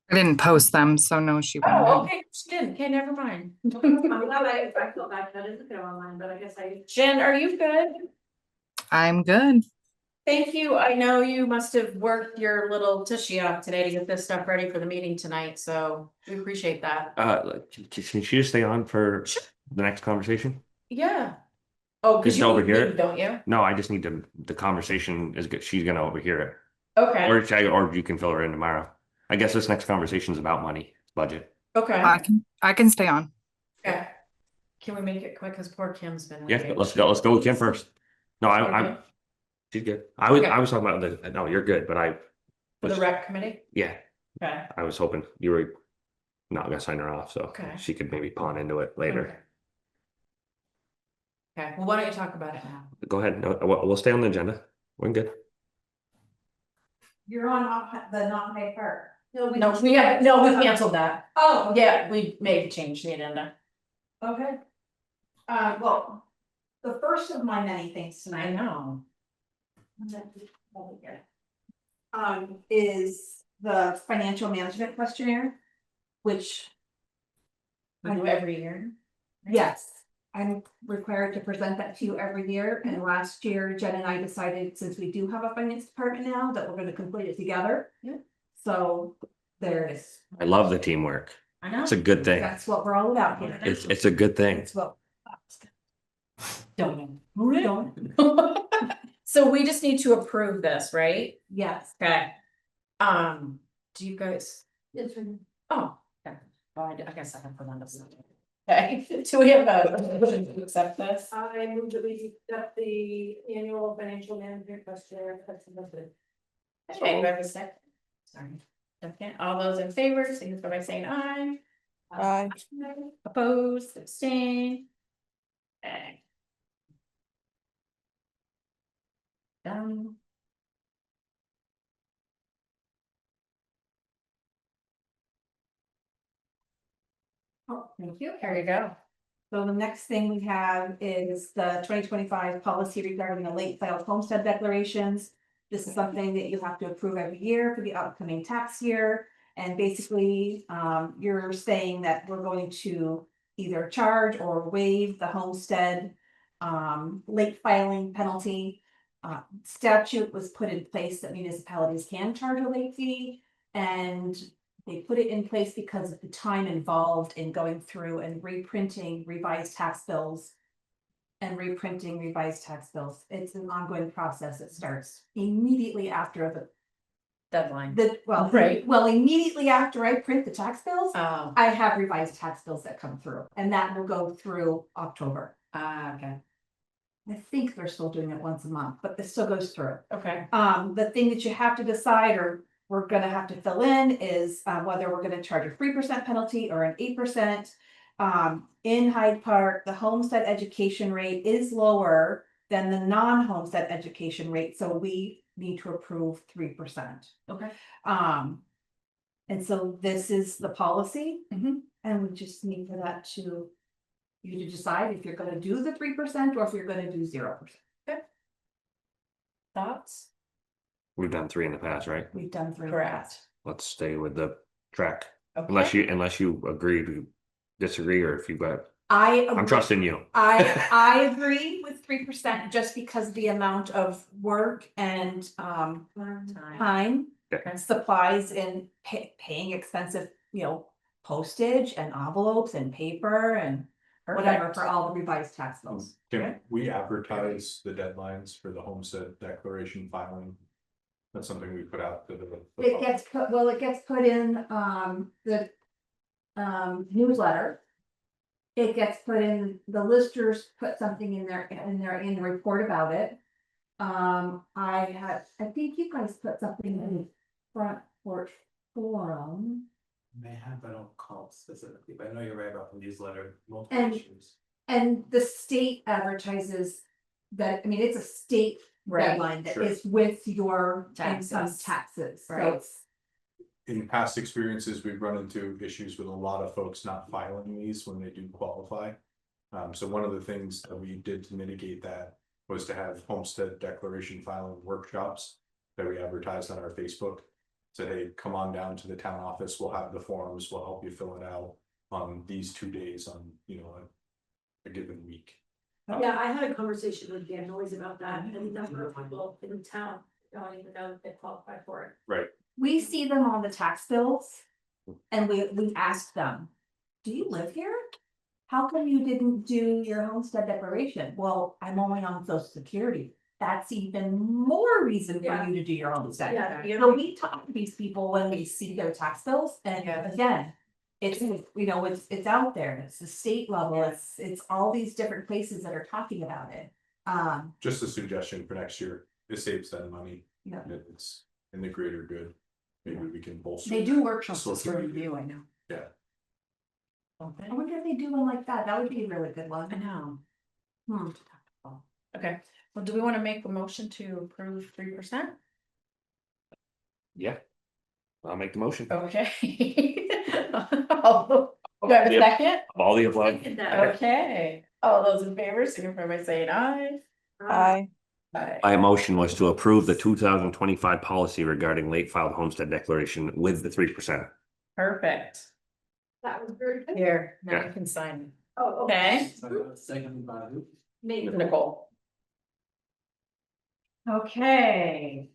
I didn't post them, so no, she Oh, wouldn't. okay, she didn't. Okay, never mind. I'm glad I feel bad, I didn't look at it online, but I guess I. Jen, are you good? I'm good. Thank you. I know you must have worked your little tushy off today to get this stuff ready for the meeting tonight, so we appreciate that. Can she just stay on for the next conversation? Yeah. Oh, cause Just you overhear overhear it? don't you? No, I just need to. The conversation is good. She's gonna overhear it, Okay, or you can fill her in tomorrow. I guess this next conversation is about money budget. okay, I can stay on. okay. Can we make it quick? Cause poor Kim's been. Yeah, waiting. let's go with Kim first. No, I'm. Okay. She's good. Okay. I was talking about the. No, you're good, but For the rec committee? yeah, Okay. I was hoping you were not gonna sign her off, so Okay. she could maybe pawn into it later. Okay, well, why don't you talk about it now? Go ahead. No, we'll stay on the agenda. We're good. You're on the non-pay part. No, we canceled that. Oh, Yeah, we made a change to the agenda. okay. Well, the first of my many things I tonight. know. Is the financial management questionnaire, which, We do every year. yes, I'm required to present that to you every year, and last year Jen and I decided, since we do have a finance department now, that we're gonna complete it together. Yeah. So there it is. I love the teamwork. I know. It's a good thing. That's what we're all about here. It's a good thing. It's what. Don't. Don't, So we just need to approve this, right? yes. Okay. Do you guys? It's been. Oh, okay. Well, I guess I have to put on this. Okay, do we have a motion to accept this? I move that we accept the annual financial management questionnaire. That's submitted. Okay, do I have a second? Sorry. Okay, all those in favor, signify by saying aye. Aye. Opposed, abstain. Okay. Done. Oh, thank you. There you go. So the next thing we have is the 2025 policy regarding the late filed homestead declarations. This is something that you have to approve every year for the upcoming tax year. And basically, you're saying that we're going to either charge or waive the homestead late filing penalty. Statute was put in place that municipalities can charge a late fee, and they put it in place because of the time involved in going through and reprinting revised tax bills. And reprinting revised tax bills. It's an ongoing process. It starts immediately after Deadline. well, immediately after I print the tax bills, Oh, I have revised tax bills that come through, and that will go through October. okay, I think they're still doing it once a month, but this still goes through. okay. The thing that you have to decide, or we're gonna have to fill in, is whether we're gonna charge a 3% penalty or an 8%. In Hyde Park, the homestead education rate is lower than the non-homestead education rate, so we need to approve 3%. Okay. And so this is the policy. Mhm. And we just need for that to, you to decide if you're gonna do the 3% or if you're gonna do 0%. Thoughts? We've done 3 in the past, right? We've done 3. Correct. Let's stay with the track, Okay. unless you agree to disagree, or if you got, I'm I'm trusting you. I agree with 3% just because the amount of work and time, Okay. supplies, and paying expensive, postage and envelopes and paper and whatever for all the revised tax bills. Can we advertise the deadlines for the homestead declaration filing? That's something we put out to the. It gets put in the newsletter. It gets put in, the listers put something in the report about it. I think you guys put something in the front porch forum. May have, I don't call specifically, but I know you're right about the newsletter, multiple And- issues. And the state advertises that, I mean, it's a state Right. deadline that Sure. is with your income Taxes. taxes, so Right. it's. In past experiences, we've run into issues with a lot of folks not filing these when they do qualify. So one of the things that we did to mitigate that was to have homestead declaration filing workshops that we advertised on our Facebook. Said, hey, come on down to the town office, we'll have the forms, we'll help you fill it out on these 2 days on, a given week. Yeah, I had a conversation with Dan Noyes about that, and a number of people in the town don't even know that they qualify for it. Right. We see them on the tax bills. And we ask them, do you live here? How come you didn't do your homestead declaration? Well, I'm only on Social Security. That's even more reason for Yeah. you to do your homestead. Yeah. So we talk to these people when we see their tax bills, and Yeah. again, it's, it's out there, it's the state level, it's all these different places that are talking about it. Just a suggestion for next year, it saves them money. Yeah. And it's in the greater good. Maybe we can bolster. They do workshops for Social media. review, I know. Yeah. Okay. I wonder if they do one like that, that would be a really good I one. know. Hmm. Okay, well, do we want to make a motion to approve 3%? Yeah. I'll make the motion. Okay. Do I have a Yep. second? All the above. Second that. Okay, all those in favor, signify by saying aye. Aye. Aye. My motion was to approve the 2025 policy regarding late filed homestead declaration with the 3%. Perfect. That was very good. Here, now Yeah. you can sign. Oh, Okay, Second by who? Maybe. Nicole. Okay.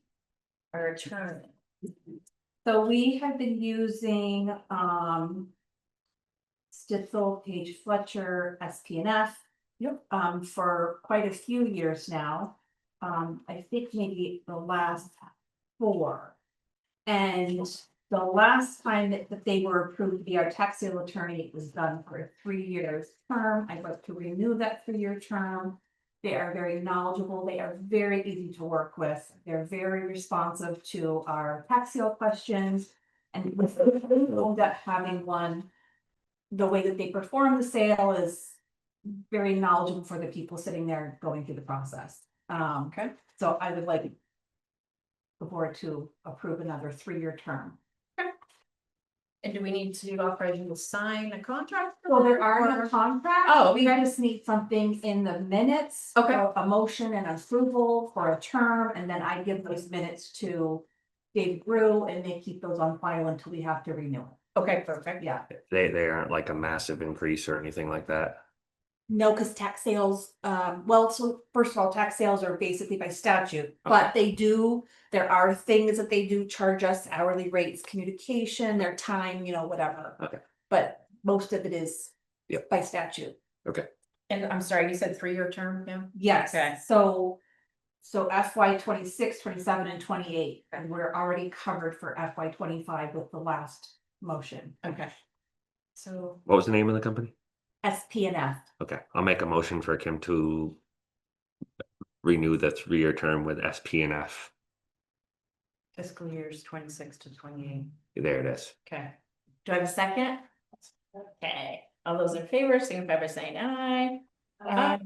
Our turn. So we have been using, Stitzel, Page Fletcher, SPNF. Yep. For quite a few years now. I think maybe the last 4. And the last time that they were approved to be our tax sale attorney, it was done for a 3 years term. I'd like to renew that 3-year term. They are very knowledgeable. They are very easy to work with. They're very responsive to our tax sale questions. And with that having one, the way that they perform the sale is very knowledgeable for the people sitting there going through the process. Okay. So I would like the board to approve another 3-year term. And do we need to authorize you to sign a contract? So there are no contracts. Oh, We just need something in the minutes. Okay. A motion and approval for a term, and then I give those minutes to Dave Brew, and they keep those on file until we have to renew it. Okay, perfect. Yeah. They aren't like a massive increase or anything like that. No, because tax sales, well, so first of all, tax sales are basically by statute, but there are things that they do charge us, hourly rates, communication, their time, whatever. Okay. But most of it is Yep. by statute. And I'm sorry, you said 3-year term, yeah? Yes, Okay. so FY 26, 27, and 28, and we're already covered for FY 25 with the last motion. Okay. So, What was the name of the company? SPNF. Okay, I'll make a motion for Kim to renew the 3-year term with SPNF. fiscal years 26 to 28. There it is. Okay. Do I have a second? Okay. All those in favor, signify by saying aye. Aye.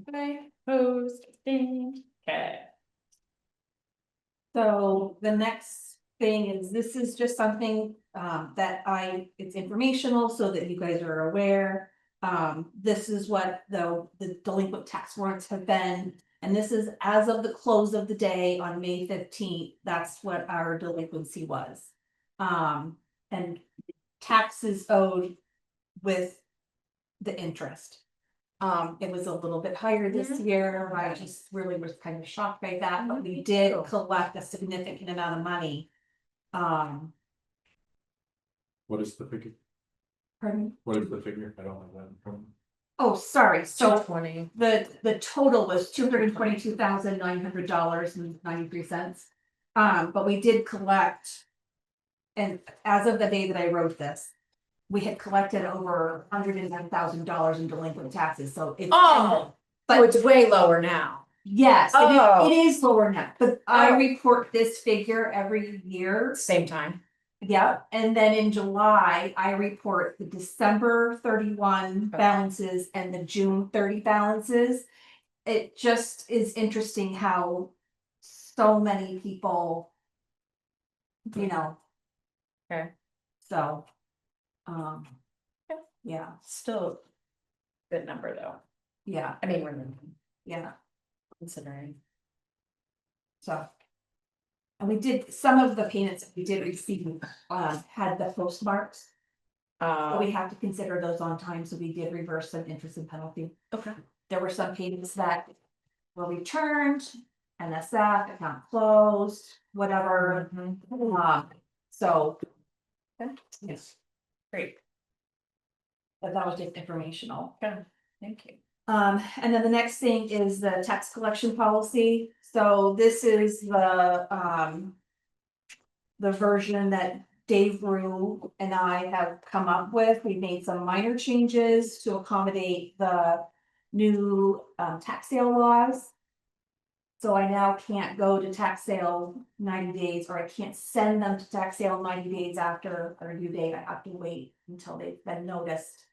Opposed, abstained. Okay. So the next thing is, this is just something it's informational so that you guys are aware. This is what the delinquent tax warrants have been, and this is as of the close of the day on May 15th, that's what our delinquency was. And taxes owed with the interest. It was a little bit higher this year. I just really was kind of shocked by that, but we did collect a significant amount of money. What is the figure? Pardon? What is the figure? I don't have that in front of me. Oh, sorry, so 20. the total was $222,900.93. But we did collect. And as of the day that I wrote this, we had collected over $109,000 in delinquent taxes, so it's. Oh, But so it's way lower now. yes, Oh. it is lower now, but I report this figure every year. Same time. Yeah, and then in July, I report the December 31 Okay. balances and the June 30 balances. It just is interesting how so many people, Okay. so, Okay. yeah, Still good number though. yeah, I mean, we're yeah, considering. so. And we did, some of the payments that we did receive, had the postmarks, but we have to consider those on time, so we did reverse some interest and penalty. Okay. There were some payments that were returned, NSF, account closed, whatever, so. Yes, Great. but that was just informational. Okay. Thank you. And then the next thing is the tax collection policy. So this is the version that Dave Rue and I have come up with. We made some minor changes to accommodate the new tax sale laws. So I now can't go to tax sale 90 days, or I can't send them to tax sale 90 days after a due date. I have to wait until they've been noticed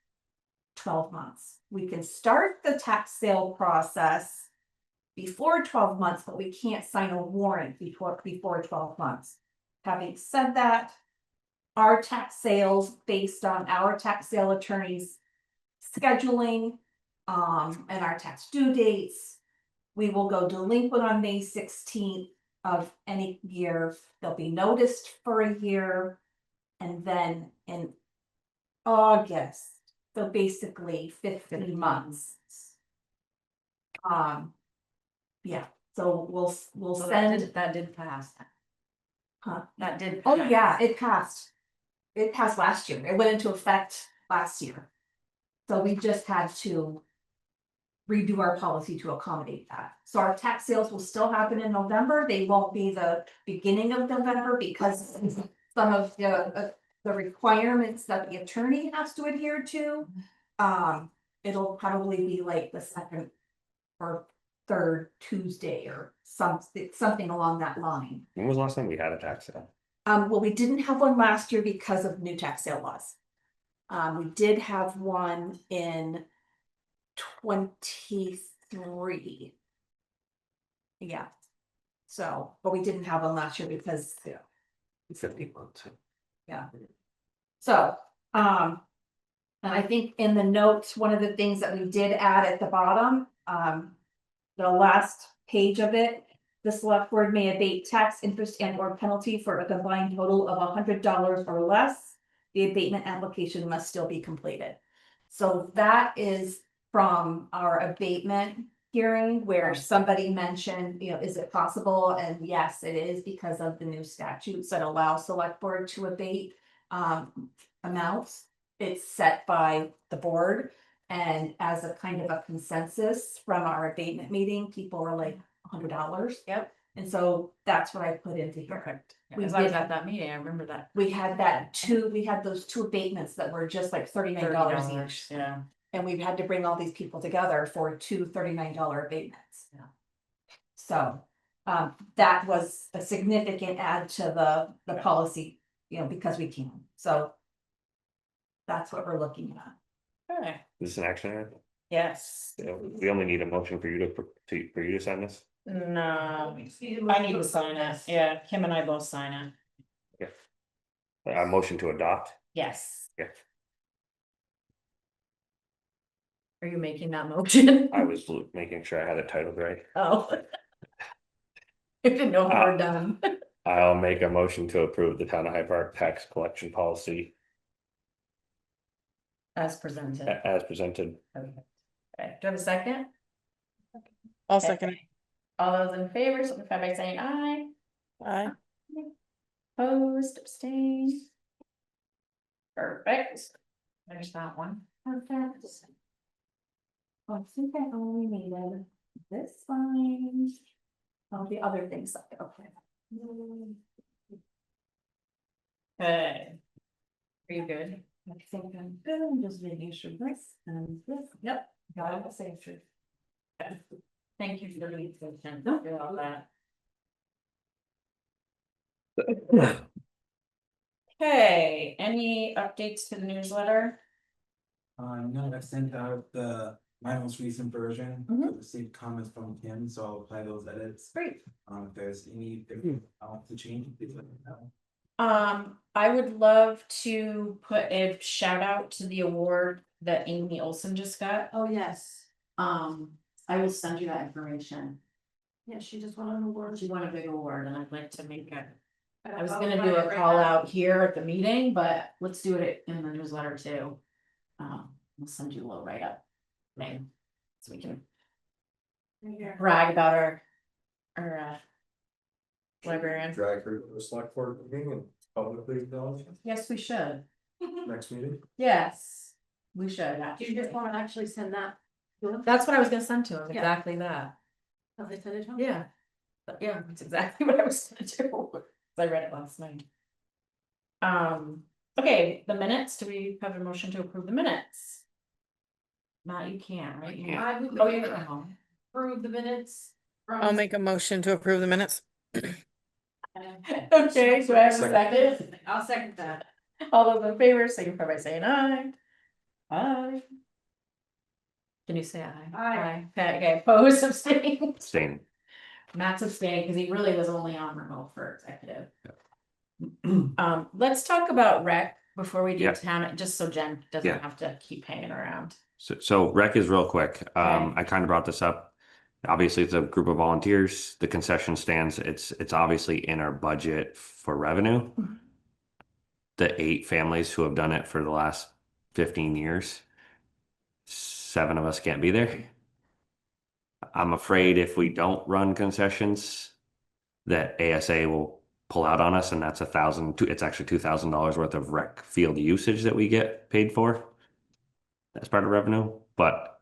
12 months. We can start the tax sale process before 12 months, but we can't sign a warrant before 12 months. Having said that, our tax sales based on our tax sale attorney's scheduling and our tax due dates, we will go delinquent on May 16th of any year. They'll be noticed for a year, and then in August, so basically 15 months. Yeah, so we'll So send. that did pass. Huh? That did. Oh, pass. yeah, it passed. It passed last year. It went into effect last year. So we just had to redo our policy to accommodate that. So our tax sales will still happen in November. They won't be the beginning of November because some of the the requirements that the attorney has to adhere to. It'll probably be like the second or third Tuesday or something along that line. When was the last time we had a tax sale? Well, we didn't have one last year because of new tax sale laws. We did have one in 23. Yeah. So, but we didn't have one last year because, 50 months. yeah. So, and I think in the notes, one of the things that we did add at the bottom, the last page of it, the select board may abate tax, interest, and or penalty for a combined total of $100 or less. The abatement application must still be completed. So that is from our abatement hearing where somebody mentioned, is it possible? And yes, it is because of the new statutes that allow select board to abate amounts. It's set by the board. And as a kind of a consensus from our abatement meeting, people were like $100. Yep. And so that's what I put into here. Perfect. We Because I was did- at that meeting, I remember that. We had those two abatements that were just like $39 each. Yeah. And we've had to bring all these people together for two $39 abatements. Yeah. So, that was a significant add to the policy, because we can, so. That's what we're looking at. Okay. Is this an action item? Yes. Yeah, we only need a motion for you to sign this. No, I need to sign it. Yeah, Kim and I both sign it. A motion to adopt. Yes. Yeah. Are you making that motion? I was making sure I had it titled right. Oh. I didn't know how we're done. I'll make a motion to approve the town of Hyde Park tax collection policy As presented. as presented. Okay. Okay, do I have a second? I'll second it. All those in favor, signify by saying aye. Aye. Opposed, abstained. Perfect. There's that one. Perfect. I think I only needed this one. All the other things, okay. Okay. Are you good? I think I'm good, I'm just making sure this and this, yep, got it, same truth. Thank you for the attention. Do all that. Okay, any updates to the newsletter? No, I sent out my most recent version, Mhm. received comments from Kim, so I'll apply those edits. Great. If there's anything else to change, please let me know. I would love to put a shout out to the award that Amy Olson just got. Oh, yes. I will send you that information. Yeah, she just won an award. She won a big award and I'd like to make it. I was gonna do a call out here at the meeting, but let's do it in the newsletter too. We'll send you a little write up. Name, so we can brag about our librarian. Drag her to the select board meeting and publicly acknowledge it Yes, we should. next meeting. Yes, we should. Do you just wanna actually send that? That's what I was gonna send to him, Yeah. exactly that. Oh, they sent it to him? Yeah. But yeah, that's exactly what I was gonna do. I read it last night. Okay, the minutes, do we have a motion to approve the minutes? Matt, you can't, right? You- I would Oh, you're at home. approve the minutes. from- I'll make a motion to approve the minutes. Okay, so I have a second. I'll second that. All those in favor, signify by saying aye. Aye. Can you say aye? Aye. Okay, opposed, abstained. Abstain. Matt's abstaining because he really was only on remote for executive. Let's talk about rec before we do Yeah. town, just so Jen doesn't Yeah. have to keep hanging around. So rec is real quick. Okay. I kind of brought this up. Obviously, it's a group of volunteers. The concession stands, it's obviously in our budget for revenue. The 8 families who have done it for the last 15 years. 7 of us can't be there. I'm afraid if we don't run concessions, that ASA will pull out on us, and that's it's actually $2,000 worth of rec field usage that we get paid for. That's part of revenue, but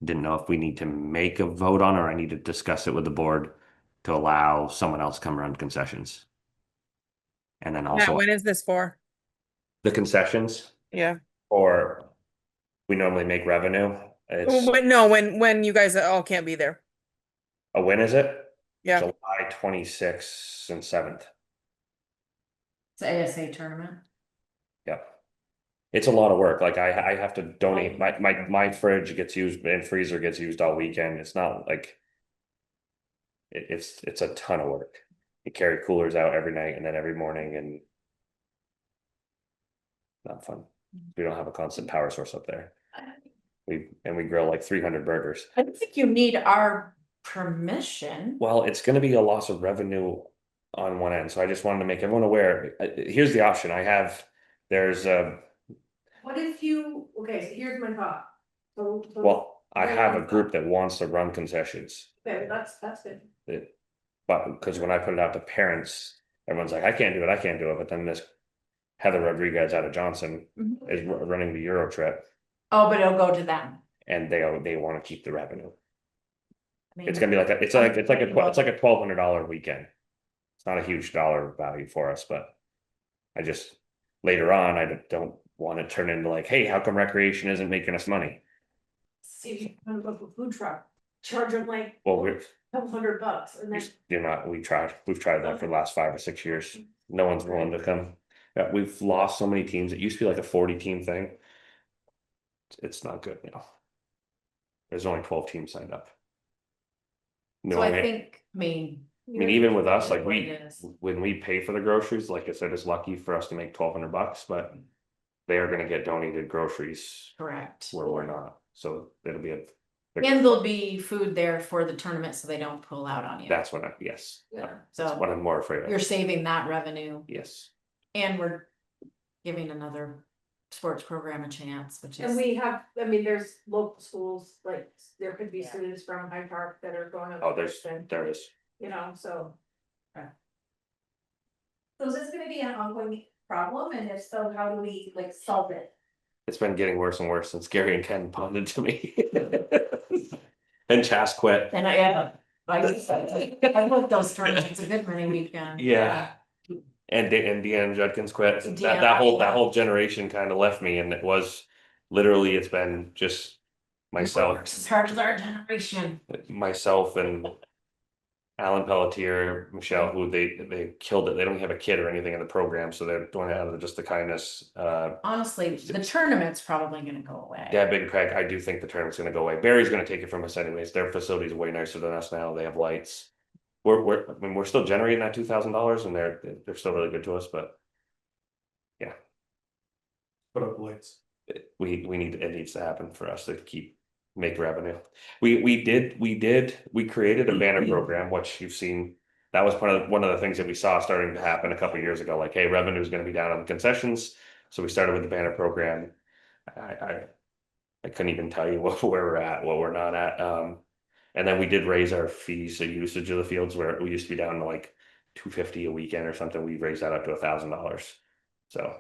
didn't know if we need to make a vote on, or I need to discuss it with the board to allow someone else come run concessions. And then Matt, also, when is this for? The concessions, Yeah. or we normally make revenue. It's No, when you guys all can't be there. when is it? Yeah. July 26th and 7th. It's ASA tournament. Yeah. It's a lot of work. Like I have to donate my fridge gets used and freezer gets used all weekend. It's not like it's a ton of work. You carry coolers out every night and then every morning, and not fun. We don't have a constant power source up there. We grill like 300 burgers. I don't think you need our permission. Well, it's going to be a loss of revenue on one end, so I just wanted to make everyone aware. Here's the option I have. There's What if you, okay, so here's my thought. well, I have a group that wants to run concessions. Okay, that's good. But because when I put it out to parents, everyone's like, I can't do it. But then this Heather Rodriguez out of Johnson is running the Euro trip, Oh, but it'll go to them. and they want to keep the revenue. I mean, It's gonna be like it's like a $1,200 weekend. It's not a huge dollar value for us, but I just later on I don't want to turn into like, hey, how come recreation isn't making us money? See if you can go to a food truck, charge them like Well, we're couple $100 and then. you're not. We've tried that for the last 5 or 6 years. No one's willing to come. Yeah, we've lost so many teams. It used to be like a 40 team thing. It's not good now. There's only 12 teams signed up. No, So I think, I mean, even with us, like what it is. when we pay for the groceries, like I said, it's lucky for us to make $1,200, but they are gonna get donated groceries Correct. where we're not. So it'll be And there'll be food there for the tournament, so they don't pull out on you. that's what yes. Yeah. That's So what I'm more afraid you're of. saving that revenue, Yes. and we're giving another sports program a chance, which And is, we have, I mean, there's local schools, like, there could be students from Hyde Park that are going. Oh, there is. You know, so. So is this gonna be an ongoing problem, and if so, how do we like solve it? It's been getting worse and worse since Gary and Ken bonded to me. And Chas quit. and I hope those tournaments, a good many weekend. Yeah. And Deanna Judkins quit. That Deanna, whole generation kind of left me, and it was literally it's been just myself It's hard as our generation. and Alan Pelletier, Michelle, who they killed it. They don't have a kid or anything in the program, so they're doing it out of just the kindness. Honestly, the tournament's probably gonna go away. Deb and Craig, I do think the tournament's gonna go away. Barry's gonna take it from us anyways. Their facilities are way nicer than us now. They have lights. We're still generating that $2,000, and they're still really good to us, but yeah. Put up lights. We need it needs to happen for us to make revenue. We created a banner program, which you've seen. That was one of the things that we saw starting to happen a couple of years ago. Like, hey, revenue is going to be down on the concessions, so we started with the banner program. I couldn't even tell you where we're at, what we're not at. And then we did raise our fees, so usage of the fields, where we used to be down to like $250 a weekend or something. We raised that up to $1,000. So.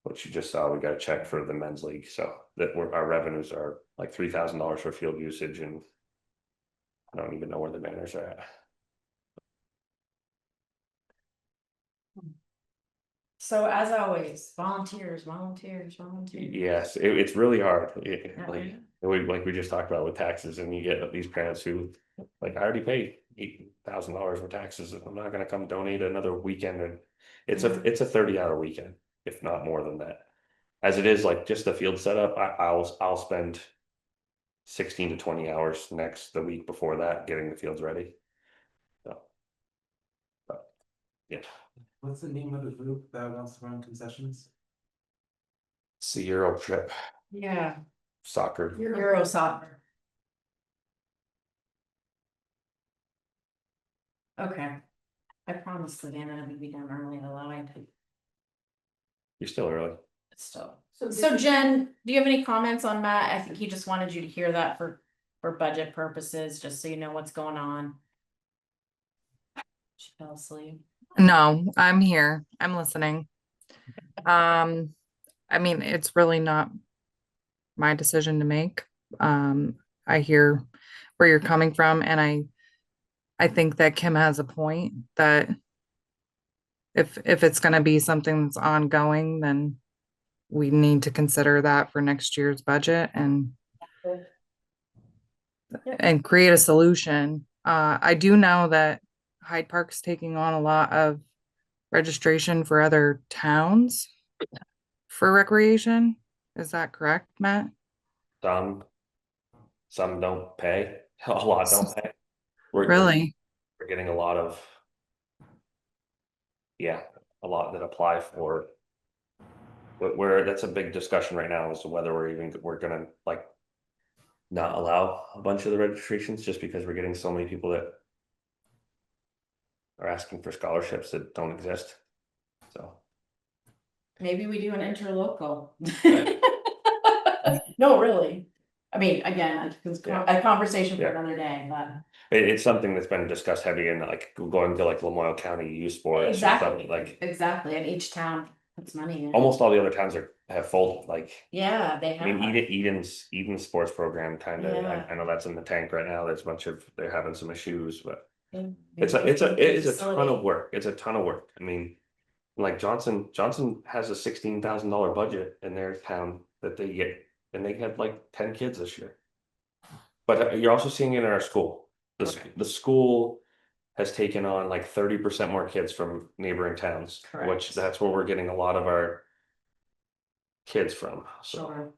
What you just saw, we got a check for the men's league, so that our revenues are like $3,000 for field usage, and I don't even know where the banners are at. So as always, volunteers. Yes, it's really hard. Right. Like we just talked about with taxes, and you get these parents who like, I already paid $8,000 for taxes. I'm not going to come donate another weekend, and it's a 30-hour weekend, if not more than that. As it is, like just the field setup, I'll spend 16 to 20 hours the week before that getting the fields ready. So, but yeah. What's the name of the group that wants to run concessions? It's the Euro trip, Yeah, soccer. Euro soccer. Okay, I promised Savannah I would be done early, although I did You're still early. still. So Jen, do you have any comments on Matt? I think he just wanted you to hear that for budget purposes, just so you know what's going on. She fell asleep. No, I'm here. I'm listening. I mean, it's really not my decision to make. I hear where you're coming from, and I think that Kim has a point that if it's gonna be something that's ongoing, then we need to consider that for next year's budget and create a solution. I do know that Hyde Park's taking on a lot of registration for other towns for recreation. Is that correct, Matt? Some don't pay, a lot don't pay. Really? We're getting a lot of. Yeah, a lot that apply for. Where that's a big discussion right now as to whether we're gonna like. Not allow a bunch of the registrations just because we're getting so many people that. Are asking for scholarships that don't exist, so. Maybe we do an interlocal. No, really. I mean, again, a conversation for another day, but. It's something that's been discussed heavy in like going to like Lamoille County youth sports. Exactly, Like. exactly, and each town puts money in. Almost all the other towns have folded, like. Yeah, they I mean, have. Eden's sports program kind of, Yeah. I know that's in the tank right now, there's a bunch of, they're having some issues, but. Yeah. It is a ton Facility. of work, it's a ton of work, I mean. Like Johnson has a $16,000 budget in their town that they get, and they had like 10 kids this year. But you're also seeing it in our school, the school. Has taken on like 30% more kids from neighboring towns, Correct. which that's where we're getting a lot of our. Kids from, so. Sure.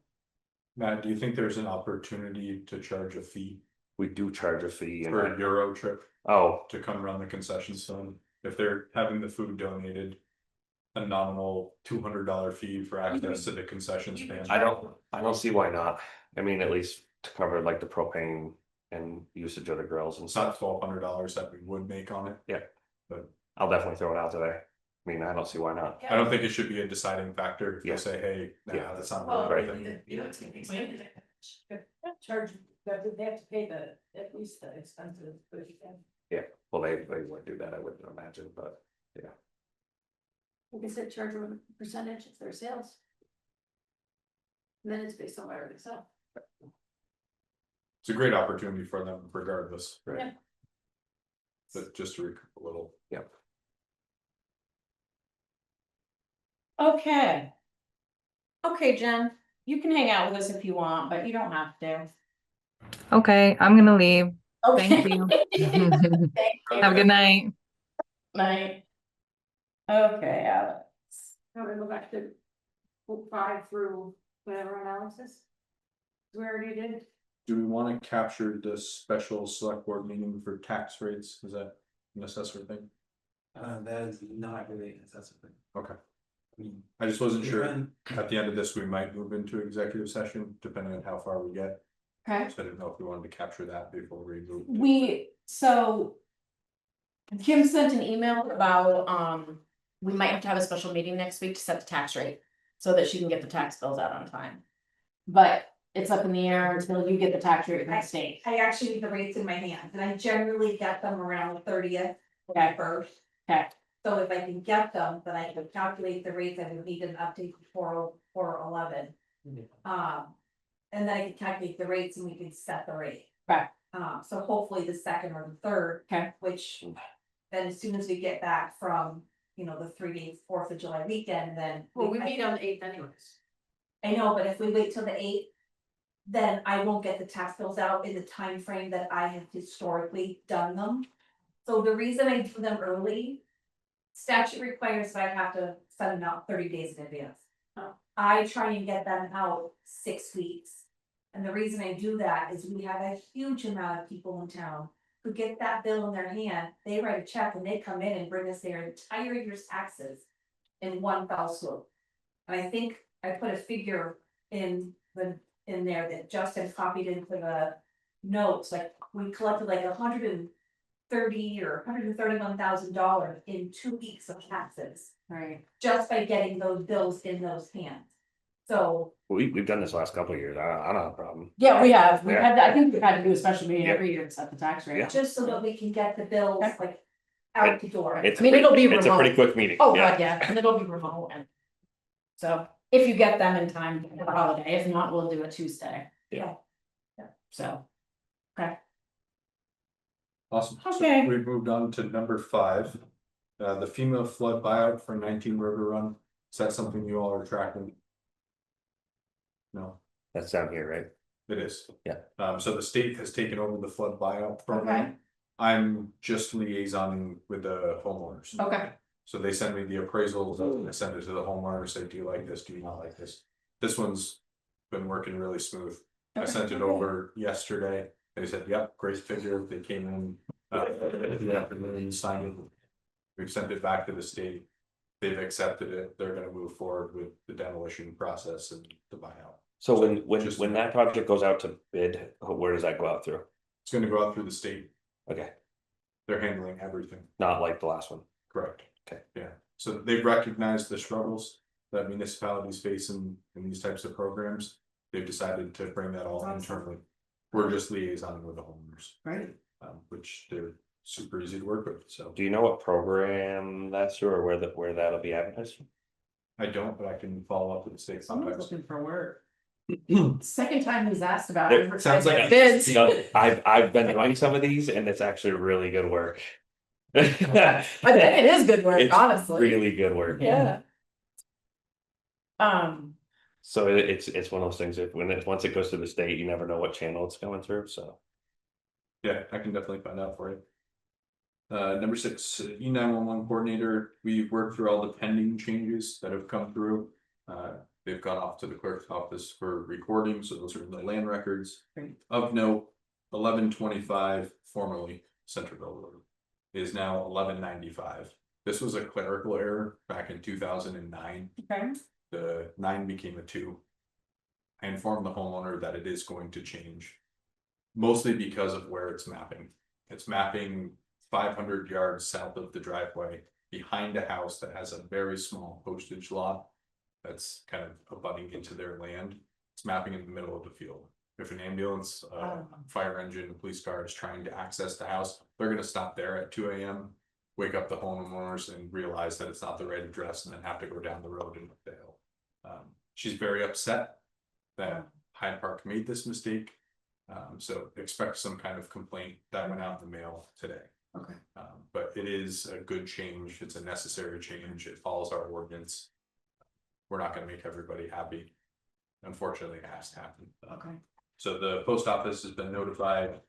Matt, do you think there's an opportunity to charge a fee We do charge a fee and for a Euro trip oh, to come run the concession stand? If they're having the food donated, a nominal $200 fee for access to the concession stand. I don't see why not. I mean, at least to cover like the propane and usage of the grills and It's stuff. not $1,200 that we would make on it. Yeah. But I'll definitely throw it out today. I mean, I don't see why not. I don't think it should be a deciding factor. If Yeah. they say, hey, Yeah. nah, that's not Well, the right Right. thing. you know, it's gonna be expensive. Charge, they have to pay at least the expenses, but you can. Well, they would do that, I wouldn't imagine, but Like I said, charge them a percentage of their sales. And then it's based on whatever they sell. It's a great opportunity for them regardless. Right. Yeah. But just to recoup a little. Okay. Okay, Jen, you can hang out with us if you want, but you don't have to. Okay, I'm gonna leave. Okay. Thank you. Thank you. Have a good night. Night. Okay, Alex. Now we go back to 5 through whatever analysis. We already did. Do we want to capture the special select board meeting for tax rates? Is that an assessor thing? That is not really an assessment thing. Okay. I mean, I just wasn't sure. even- At the end of this, we might move into executive session, depending on how far we get. Okay. So I didn't know if we wanted to capture that before we move. So. Kim sent an email about, we might have to have a special meeting next week to set the tax rate. So that she can get the tax bills out on time. But it's up in the air until you get the tax rate from the state. I actually need the rates in my hand, and I generally get them around the 30th Okay. first. Okay. So if I can get them, then I can calculate the rates, I would need an update for 11. And then I can calculate the rates and we can set the rate. Right. So hopefully the second or the third. Okay. Which, then as soon as we get back from, the 3 days, 4th of July weekend, then. Well, we meet on the 8th anyways. I know, but if we wait till the 8th. Then I won't get the tax bills out in the time frame that I have historically done them. So the reason I do them early. Statute requires that I have to send them out 30 days in advance. I try and get them out 6 weeks. And the reason I do that is we have a huge amount of people in town. Who get that bill in their hand, they write a check and they come in and bring us their entire year's taxes. In one fell swoop. And I think I put a figure in there that Justin copied into the notes, like we collected like $130,000 or $131,000 in 2 weeks of taxes. Right. Just by getting those bills in those hands. So, we've done this last couple of years, I don't have a problem. Yeah, we have. We've Yeah. had, I think we've had to do a special meeting Yeah. every year to set the tax rate. Yeah. just so that we can get the bills Okay. like out the door. It's I mean, it'll be It's a pretty remote. quick meeting. Oh, God, yeah, and it'll be remote and. So if you get them in time for the holiday, if not, we'll do a Tuesday. Yeah. So. Okay. Awesome. So Okay. we've moved on to number 5. The FEMA flood buyout for 19 River Run. Is that something you all are tracking? No, That's down here, right? it is. Yeah. So the state has taken over the flood buyout Okay. program. I'm just liaisoning with the homeowners. Okay, So they send me the appraisals, I send it to the homeowner, say, do you like this, do you not like this? This one's been working really smooth. I Okay, sent it okay. over yesterday, they said, yep, great figure, they came in. The afternoon, signed it. We've sent it back to the state. They've accepted it, they're gonna move forward with the demolition process and the buyout. So Just- when that project goes out to bid, where does that go out through? It's gonna go out through the state, Okay, they're handling everything, not like the last one. correct? Okay. Yeah, so they've recognized the struggles that municipalities face in these types of programs. They've decided to bring that all Awesome. internally. We're just liaisoning with the homeowners, great. which they're super easy to work with, so. Do you know what program that's through or where that'll be advertised? I don't, but I can follow up with the state Someone's sometimes. looking for work. Second time he's asked about It it. sounds like Bids. you know, I've been doing some of these and it's actually really good work. I think it is good work, It's honestly. really good work. Yeah. So it's one of those things, once it goes to the state, you never know what channel it's going through, so. Yeah, I can definitely find out for you. Number 6, E911 coordinator, we've worked through all the pending changes that have come through. They've gone off to the clerk's office for recording, so those are in the land records. Great. Of note, 1125, formerly Centerville Road, is now 1195. This was a clerical error back in 2009. Okay, The 9 became a 2. I informed the homeowner that it is going to change. Mostly because of where it's mapping. It's mapping 500 yards south of the driveway behind a house that has a very small postage lot. That's kind of abutting into their land. It's mapping in the middle of the field. If an ambulance, fire engine, police car is trying to access the house, they're gonna stop there at 2 AM. Wake up the homeowners and realize that it's not the right address and then have to go down the road and up the hill. She's very upset that Hyde Park made this mistake. So expect some kind of complaint that went out in the mail today. okay. But it is a good change, it's a necessary change, it follows our ordinance. We're not gonna make everybody happy. Unfortunately, it has to happen. Okay. So the post office has been notified,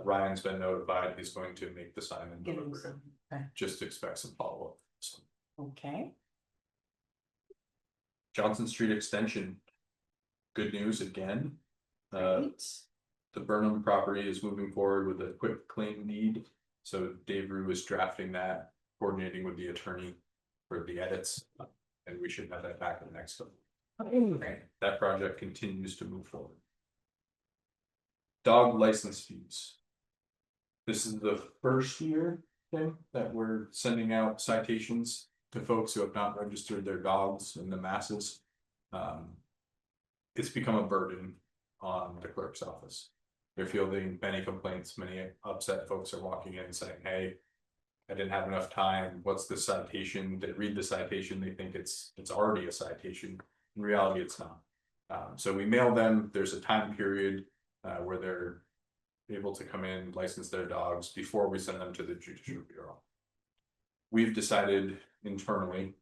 Ryan's been notified, he's going to make the sign and Give him deliver it. some, okay. Just expect some follow-up. So, Okay, Johnson Street Extension. Good news again. great. The Burnham property is moving forward with a quick claim deed. So Dave Rue is drafting that, coordinating with the attorney for the edits. And we should have that back in the next one. Okay. That project continues to move forward. Dog license fees. This is the first year thing that we're sending out citations to folks who have not registered their dogs in the masses. It's become a burden on the clerk's office. They're fielding many complaints, many upset folks are walking in saying, hey, I didn't have enough time, what's the citation? They read the citation, they think it's already a citation, in reality, it's not. So we mail them, there's a time period where they're able to come in, license their dogs before we send them to the Judicial Bureau. We've decided internally,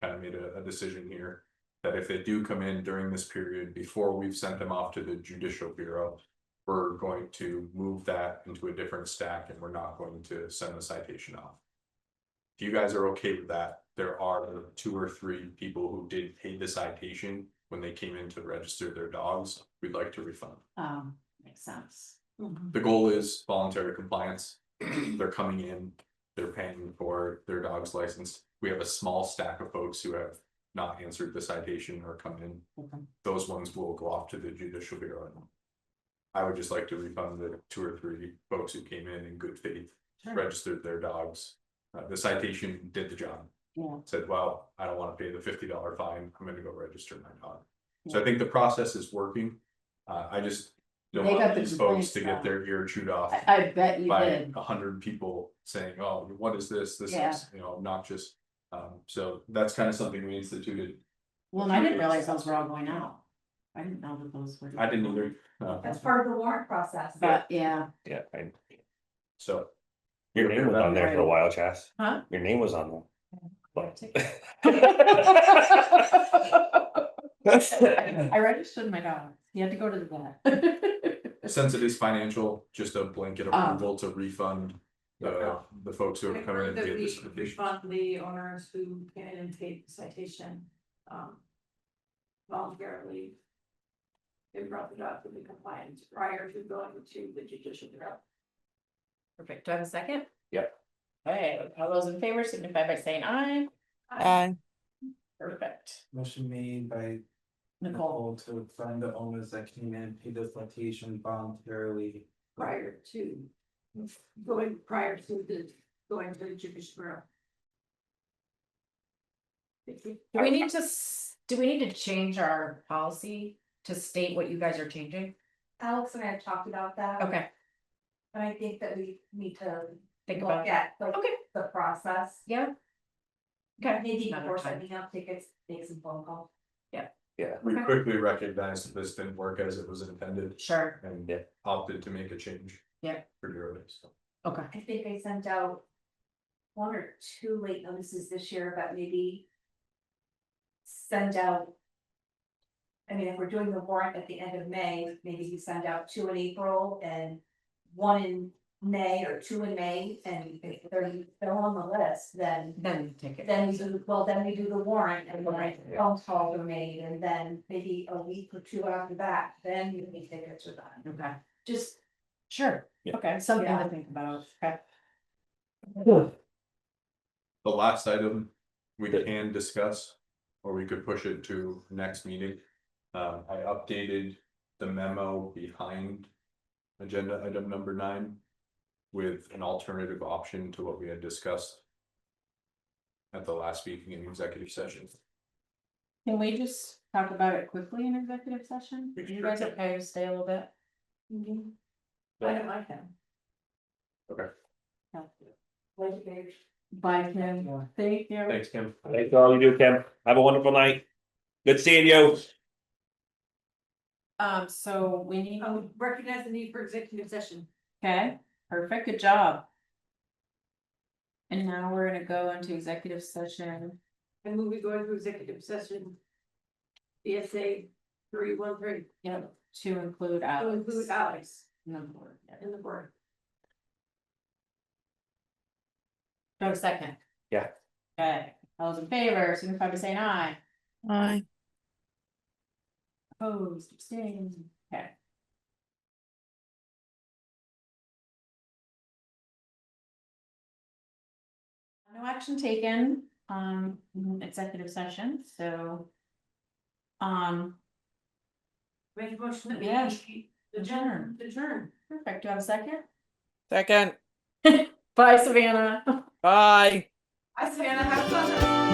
kind of made a decision here, that if they do come in during this period before we've sent them off to the Judicial Bureau, we're going to move that into a different stack and we're not going to send the citation off. If you guys are okay with that, there are 2 or 3 people who did pay the citation when they came in to register their dogs. We'd like to refund. Makes sense. The goal is voluntary compliance. They're coming in, they're paying for their dog's license. We have a small stack of folks who have not answered the citation or come in. Okay. Those ones will go off to the Judicial Bureau. I would just like to refund the 2 or 3 folks who came in good faith, Sure. registered their dogs. The citation did the job. Yeah. Said, well, I don't want to pay the $50 fine, I'm gonna go register my dog. So I think the process is working. I just don't They got want the these folks complaints, to get though. their ear chewed off I bet you by did. 100 people saying, oh, what is this? This Yeah. is, obnoxious. So that's kind of something we instituted. Well, and I didn't realize those were all going out. I didn't know that those were. I didn't either. That's part of the warrant process. But, yeah, Yeah, So. your name was on there for a while, Chas. Huh? Your name was on there. I registered my dog. He had to go to the vet. Since it is financial, just a blanket approval to refund the folks who I are coming in heard to that get this we citation. refund the owners who came in and paid the citation, voluntarily. They brought it up to the compliance prior to going to the judicial route. Perfect. Do I have a second? Yep. Okay, all those in favor signify by saying aye. Perfect. Motion made by Nicole, Nicole to fund the owners that came in, pay the citation voluntarily. Prior to going to the judicial route. do we need to, do we need to change our policy to state what you guys are changing? Alex and I have talked about that. Okay, And I think that we need to think look about it. at like Okay. the process. Yeah. Okay. Maybe Another before time. sending out tickets, make some phone calls. Yeah, We Okay. quickly recognized that this didn't work as it was intended Sure, and Yeah. opted to make a change. Yeah. Pretty early, so. okay. I think I sent out 1 or 2 late notices this year, but maybe send out. I mean, if we're doing the warrant at the end of May, maybe you send out 2 in April and 1 in May or 2 in May, and if they're on the list, then. Then take it. Then we do, well, then we do the warrant and then phone calls are made, and then maybe a week or 2 after that, then you can tickets with that. Okay, Just, sure, Yeah. okay, something Yeah. to think about, okay. The last item we can discuss, or we could push it to next meeting. I updated the memo behind agenda item number 9 with an alternative option to what we had discussed at the last meeting in executive session. Can we just talk about it quickly in executive session? We You sure guys can. okay to stay a little bit? I don't like them. Okay, Bye, Kim. Thank you. thanks, Kim. thanks for all you do, Kim. Have a wonderful night. Good seeing you. So we need, Recognize the need for executive session. okay, perfect, good job. And now we're gonna go into executive session. And when we go into executive session. BSA 313 Yep, to include to Alex. include Alex And the board, yeah. in the board. Do I have a second? Yeah. Okay, all those in favor, signify by saying aye. Aye. Opposed, abstained, okay. No action taken, in executive session, so. Make a motion that we Yeah. adjourn. Perfect, do I have a second? Second. Bye, Savannah. Bye. I say, Anna, have fun.